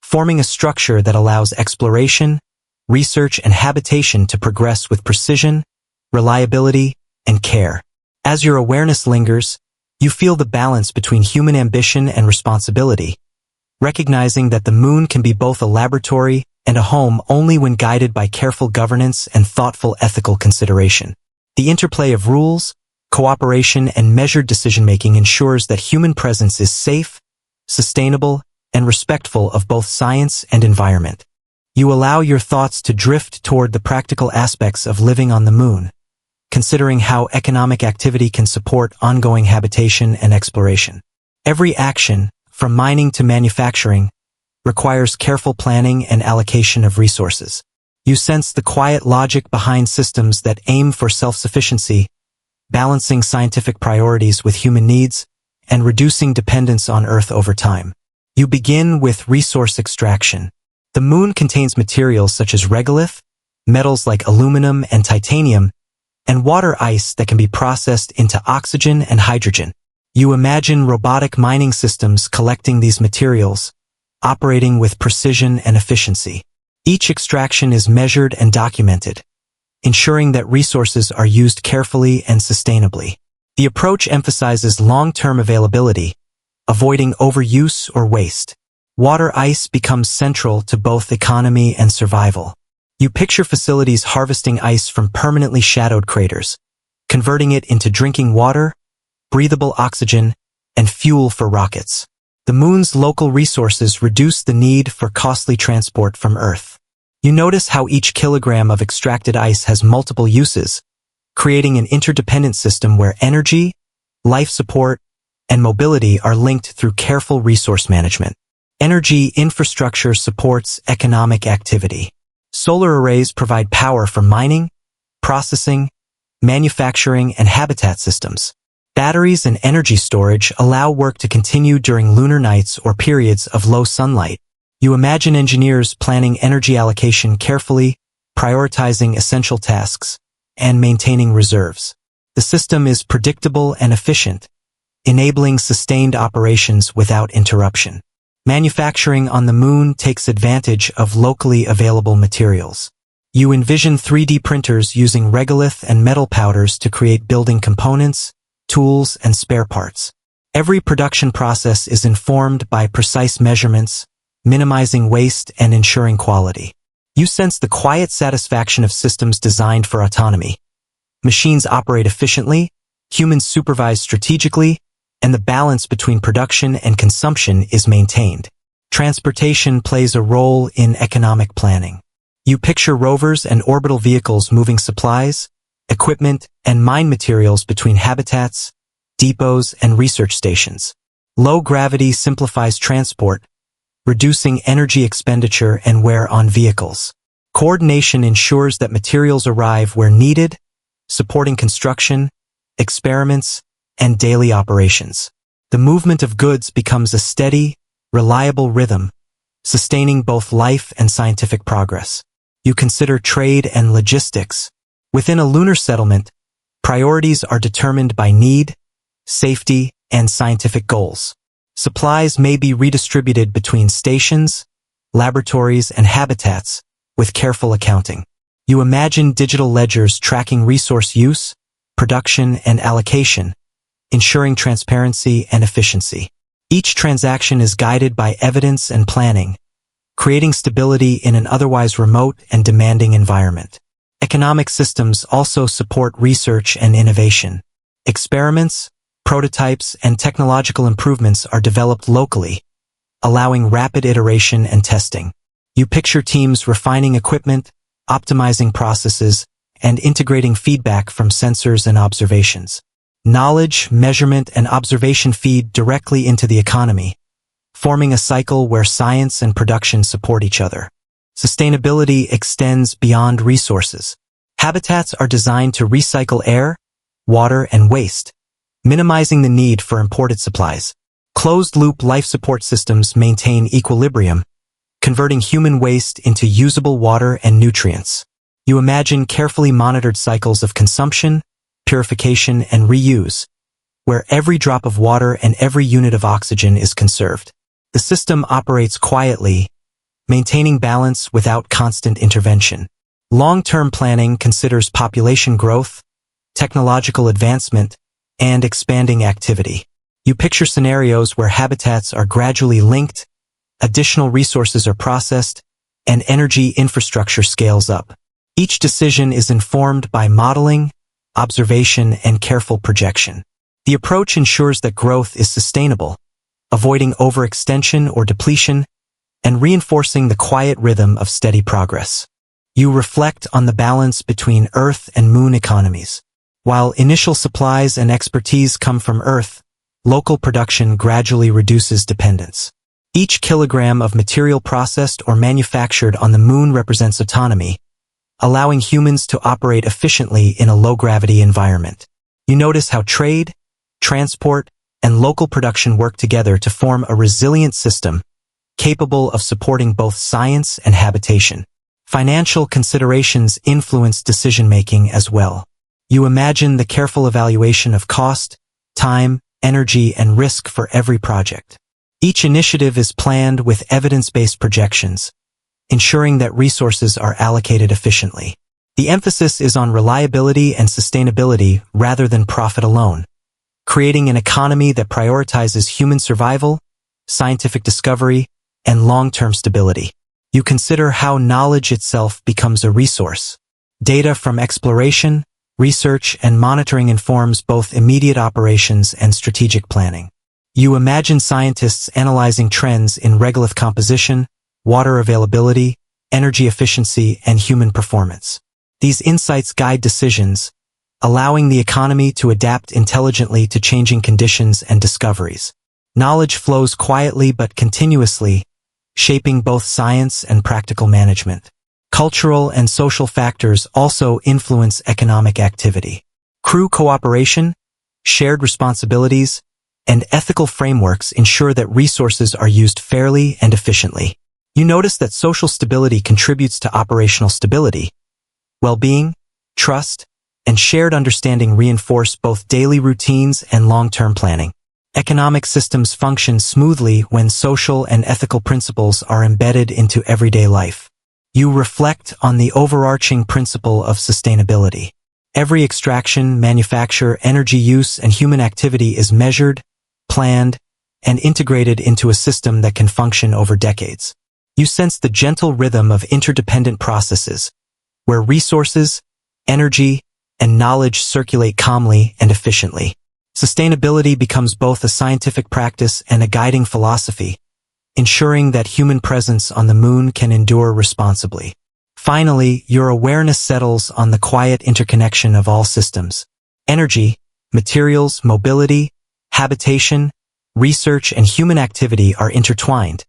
forming a structure that allows exploration, research, and habitation to progress with precision, reliability, and care. As your awareness lingers, you feel the balance between human ambition and responsibility, recognizing that the moon can be both a laboratory and a home only when guided by careful governance and thoughtful ethical consideration. The interplay of rules, cooperation, and measured decision-making ensures that human presence is safe, sustainable, and respectful of both science and environment. You allow your thoughts to drift toward the practical aspects of living on the moon, considering how economic activity can support ongoing habitation and exploration. Every action, from mining to manufacturing, requires careful planning and allocation of resources. You sense the quiet logic behind systems that aim for self-sufficiency, balancing scientific priorities with human needs, and reducing dependence on Earth over time. You begin with resource extraction. The moon contains materials such as regolith, metals like aluminum and titanium, and water ice that can be processed into oxygen and hydrogen. You imagine robotic mining systems collecting these materials, operating with precision and efficiency. Each extraction is measured and documented, ensuring that resources are used carefully and sustainably. The approach emphasizes long-term availability, avoiding overuse or waste. Water ice becomes central to both economy and survival. You picture facilities harvesting ice from permanently shadowed craters, converting it into drinking water, breathable oxygen, and fuel for rockets. The moon's local resources reduce the need for costly transport from Earth. You notice how each kilogram of extracted ice has multiple uses, creating an interdependent system where energy, life support, and mobility are linked through careful resource management. Energy infrastructure supports economic activity. Solar arrays provide power for mining, processing, manufacturing, and habitat systems. Batteries and energy storage allow work to continue during lunar nights or periods of low sunlight. You imagine engineers planning energy allocation carefully, prioritizing essential tasks, and maintaining reserves. The system is predictable and efficient, enabling sustained operations without interruption. Manufacturing on the moon takes advantage of locally available materials. You envision 3D printers using regolith and metal powders to create building components, tools, and spare parts. Every production process is informed by precise measurements, minimizing waste and ensuring quality. You sense the quiet satisfaction of systems designed for autonomy. Machines operate efficiently, humans supervise strategically, and the balance between production and consumption is maintained. Transportation plays a role in economic planning. You picture rovers and orbital vehicles moving supplies, equipment, and mine materials between habitats, depots, and research stations. Low gravity simplifies transport, reducing energy expenditure and wear on vehicles. Coordination ensures that materials arrive where needed, supporting construction, experiments, and daily operations. The movement of goods becomes a steady, reliable rhythm, sustaining both life and scientific progress. You consider trade and logistics. Within a lunar settlement, priorities are determined by need, safety, and scientific goals. Supplies may be redistributed between stations, laboratories, and habitats, with careful accounting. You imagine digital ledgers tracking resource use, production, and allocation, ensuring transparency and efficiency. Each transaction is guided by evidence and planning, creating stability in an otherwise remote and demanding environment. Economic systems also support research and innovation. Experiments, prototypes, and technological improvements are developed locally, allowing rapid iteration and testing. You picture teams refining equipment, optimizing processes, and integrating feedback from sensors and observations. Knowledge, measurement, and observation feed directly into the economy, forming a cycle where science and production support each other. Sustainability extends beyond resources. Habitats are designed to recycle air, water, and waste, minimizing the need for imported supplies. Closed-loop life support systems maintain equilibrium, converting human waste into usable water and nutrients. You imagine carefully monitored cycles of consumption, purification, and reuse, where every drop of water and every unit of oxygen is conserved. The system operates quietly, maintaining balance without constant intervention. Long-term planning considers population growth, technological advancement, and expanding activity. You picture scenarios where habitats are gradually linked, additional resources are processed, and energy infrastructure scales up. Each decision is informed by modeling, observation, and careful projection. The approach ensures that growth is sustainable, avoiding overextension or depletion, and reinforcing the quiet rhythm of steady progress. You reflect on the balance between Earth and Moon economies. While initial supplies and expertise come from Earth, local production gradually reduces dependence. Each kilogram of material processed or manufactured on the Moon represents autonomy, allowing humans to operate efficiently in a low-gravity environment. You notice how trade, transport, and local production work together to form a resilient system capable of supporting both science and habitation. Financial considerations influence decision-making as well. You imagine the careful evaluation of cost, time, energy, and risk for every project. Each initiative is planned with evidence-based projections, ensuring that resources are allocated efficiently. The emphasis is on reliability and sustainability rather than profit alone, creating an economy that prioritizes human survival, scientific discovery, and long-term stability. You consider how knowledge itself becomes a resource. Data from exploration, research, and monitoring informs both immediate operations and strategic planning. You imagine scientists analyzing trends in regolith composition, water availability, energy efficiency, and human performance. These insights guide decisions, allowing the economy to adapt intelligently to changing conditions and discoveries. Knowledge flows quietly but continuously, shaping both science and practical management. Cultural and social factors also influence economic activity. Crew cooperation, shared responsibilities, and ethical frameworks ensure that resources are used fairly and efficiently. You notice that social stability contributes to operational stability. Well-being, trust, and shared understanding reinforce both daily routines and long-term planning. Economic systems function smoothly when social and ethical principles are embedded into everyday life. You reflect on the overarching principle of sustainability. Every extraction, manufacture, energy use, and human activity is measured, planned, and integrated into a system that can function over decades. You sense the gentle rhythm of interdependent processes, where resources, energy, and knowledge circulate calmly and efficiently. Sustainability becomes both a scientific practice and a guiding philosophy, ensuring that human presence on the Moon can endure responsibly. Finally, your awareness settles on the quiet interconnection of all systems. Energy, materials, mobility, habitation, research, and human activity are intertwined,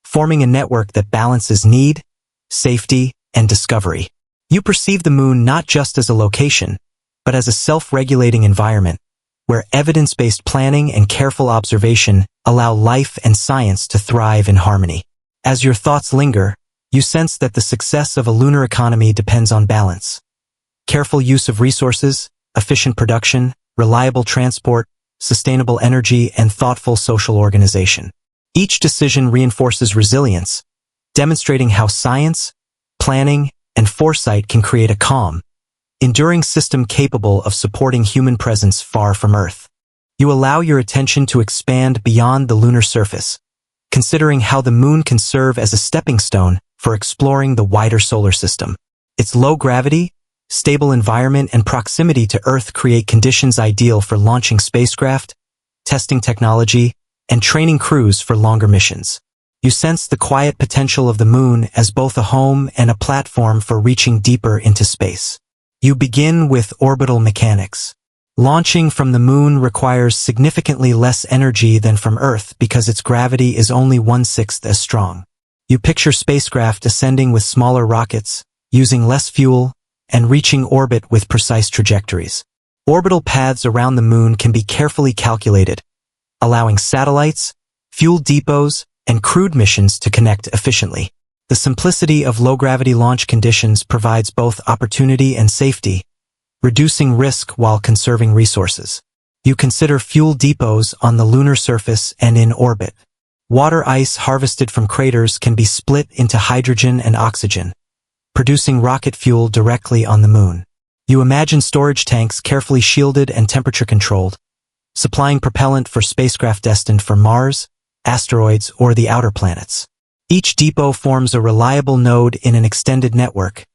forming a network that balances need, safety, and discovery. You perceive the Moon not just as a location, but as a self-regulating environment, where evidence-based planning and careful observation allow life and science to thrive in harmony. As your thoughts linger, you sense that the success of a lunar economy depends on balance. Careful use of resources, efficient production, reliable transport, sustainable energy, and thoughtful social organization. Each decision reinforces resilience, demonstrating how science, planning, and foresight can create a calm, enduring system capable of supporting human presence far from Earth. You allow your attention to expand beyond the lunar surface, considering how the Moon can serve as a stepping stone for exploring the wider solar system. Its low gravity, stable environment, and proximity to Earth create conditions ideal for launching spacecraft, testing technology, and training crews for longer missions. You sense the quiet potential of the Moon as both a home and a platform for reaching deeper into space. You begin with orbital mechanics. Launching from the moon requires significantly less energy than from Earth because its gravity is only 1/6 as strong. You picture spacecraft ascending with smaller rockets, using less fuel, and reaching orbit with precise trajectories. Orbital paths around the moon can be carefully calculated, allowing satellites, fuel depots, and crewed missions to connect efficiently. The simplicity of low-gravity launch conditions provides both opportunity and safety, reducing risk while conserving resources. You consider fuel depots on the lunar surface and in orbit. Water ice harvested from craters can be split into hydrogen and oxygen, producing rocket fuel directly on the moon. You imagine storage tanks carefully shielded and temperature-controlled, supplying propellant for spacecraft destined for Mars, asteroids, or the outer planets. Each depot forms a reliable node in an extended network,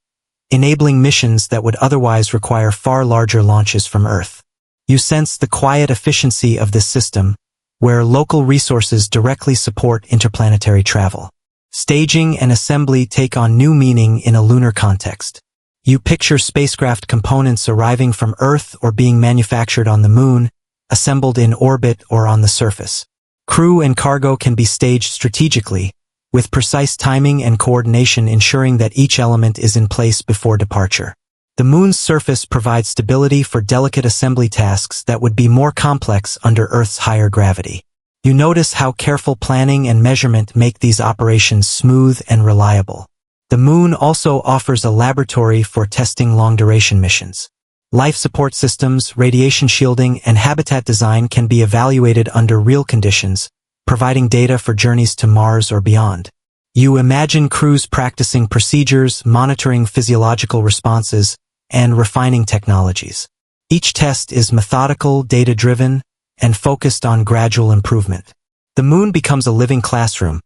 enabling missions that would otherwise require far larger launches from Earth. You sense the quiet efficiency of this system, where local resources directly support interplanetary travel. Staging and assembly take on new meaning in a lunar context. You picture spacecraft components arriving from Earth or being manufactured on the moon, assembled in orbit or on the surface. Crew and cargo can be staged strategically, with precise timing and coordination ensuring that each element is in place before departure. The moon's surface provides stability for delicate assembly tasks that would be more complex under Earth's higher gravity. You notice how careful planning and measurement make these operations smooth and reliable. The moon also offers a laboratory for testing long-duration missions. Life support systems, radiation shielding, and habitat design can be evaluated under real conditions, providing data for journeys to Mars or beyond. You imagine crews practicing procedures, monitoring physiological responses, and refining technologies. Each test is methodical, data-driven, and focused on gradual improvement. The moon becomes a living classroom,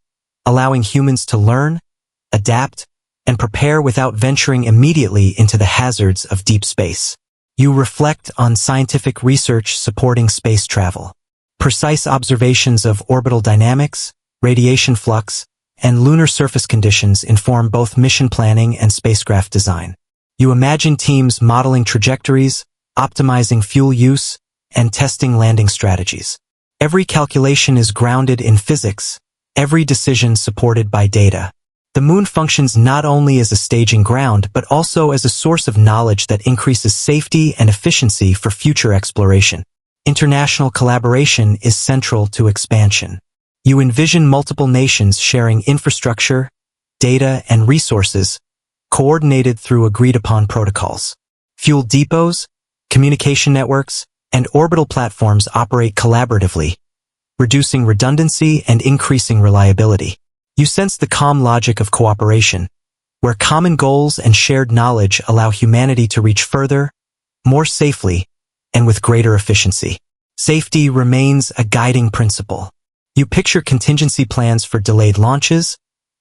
allowing humans to learn, adapt, and prepare without venturing immediately into the hazards of deep space. You reflect on scientific research supporting space travel. Precise observations of orbital dynamics, radiation flux, and lunar surface conditions inform both mission planning and spacecraft design. You imagine teams modeling trajectories, optimizing fuel use, and testing landing strategies. Every calculation is grounded in physics, every decision supported by data. The moon functions not only as a staging ground but also as a source of knowledge that increases safety and efficiency for future exploration. International collaboration is central to expansion. You envision multiple nations sharing infrastructure, data, and resources, coordinated through agreed-upon protocols. Fuel depots, communication networks, and orbital platforms operate collaboratively, reducing redundancy and increasing reliability. You sense the calm logic of cooperation, where common goals and shared knowledge allow humanity to reach further, more safely, and with greater efficiency. Safety remains a guiding principle. You picture contingency plans for delayed launches,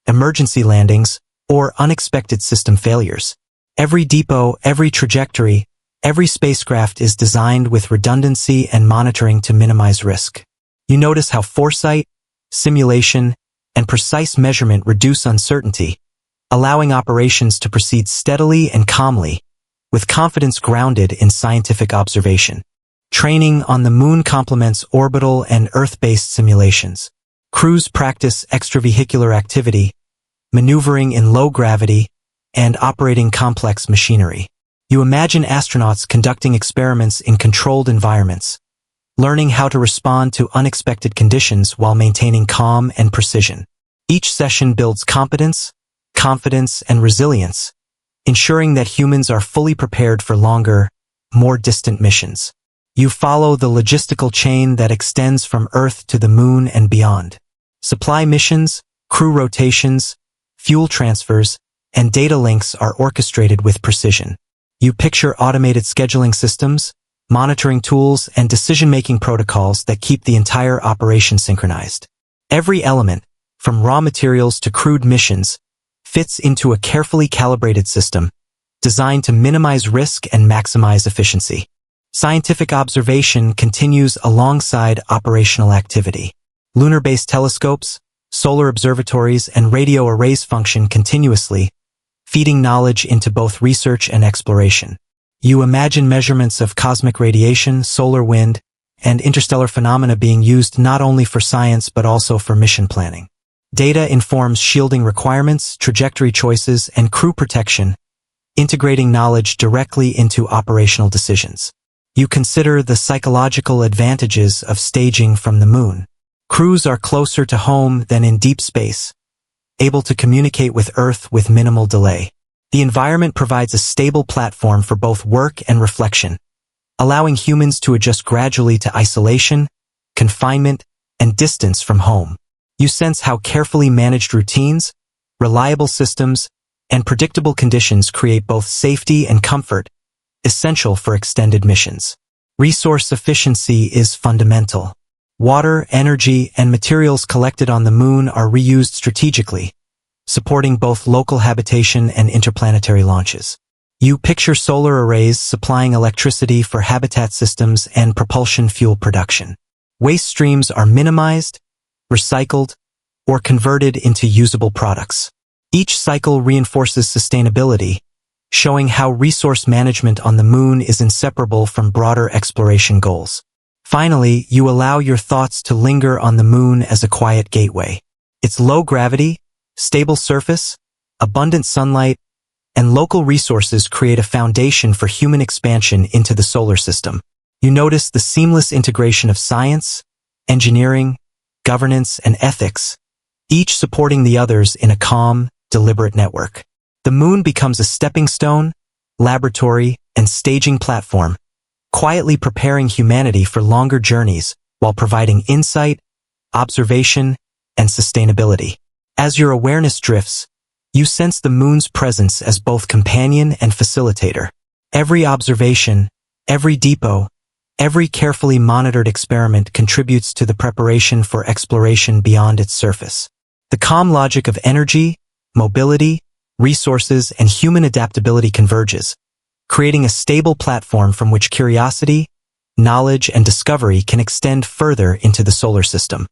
emergency landings, or unexpected system failures. Every depot, every trajectory, every spacecraft is designed with redundancy and monitoring to minimize risk. You notice how foresight, simulation, and precise measurement reduce uncertainty, allowing operations to proceed steadily and calmly, with confidence grounded in scientific observation. Training on the moon complements orbital and Earth-based simulations. Crews practice extravehicular activity, maneuvering in low gravity, and operating complex machinery. You imagine astronauts conducting experiments in controlled environments, learning how to respond to unexpected conditions while maintaining calm and precision. Each session builds competence, confidence, and resilience, ensuring that humans are fully prepared for longer, more distant missions. You follow the logistical chain that extends from Earth to the moon and beyond. Supply missions, crew rotations, fuel transfers, and data links are orchestrated with precision. You picture automated scheduling systems, monitoring tools, and decision-making protocols that keep the entire operation synchronized. Every element, from raw materials to crewed missions, fits into a carefully calibrated system, designed to minimize risk and maximize efficiency. Scientific observation continues alongside operational activity. Lunar-based telescopes, solar observatories, and radio arrays function continuously, feeding knowledge into both research and exploration. You imagine measurements of cosmic radiation, solar wind, and interstellar phenomena being used not only for science but also for mission planning. Data informs shielding requirements, trajectory choices, and crew protection, integrating knowledge directly into operational decisions. You consider the psychological advantages of staging from the moon. Crews are closer to home than in deep space, able to communicate with Earth with minimal delay. The environment provides a stable platform for both work and reflection, allowing humans to adjust gradually to isolation, confinement, and distance from home. You sense how carefully managed routines, reliable systems, and predictable conditions create both safety and comfort, essential for extended missions. Resource efficiency is fundamental. Water, energy, and materials collected on the moon are reused strategically, supporting both local habitation and interplanetary launches. You picture solar arrays supplying electricity for habitat systems and propulsion fuel production. Waste streams are minimized, recycled, or converted into usable products. Each cycle reinforces sustainability, showing how resource management on the moon is inseparable from broader exploration goals. Finally, you allow your thoughts to linger on the moon as a quiet gateway. Its low gravity, stable surface, abundant sunlight, and local resources create a foundation for human expansion into the solar system. You notice the seamless integration of science, engineering, governance, and ethics, each supporting the others in a calm, deliberate network. The moon becomes a stepping stone, laboratory, and staging platform, quietly preparing humanity for longer journeys while providing insight, observation, and sustainability. As your awareness drifts, you sense the moon's presence as both companion and facilitator. Every observation, every depot, every carefully monitored experiment contributes to the preparation for exploration beyond its surface. The calm logic of energy, mobility, resources, and human adaptability converges, creating a stable platform from which curiosity, knowledge, and discovery can extend further into the solar system.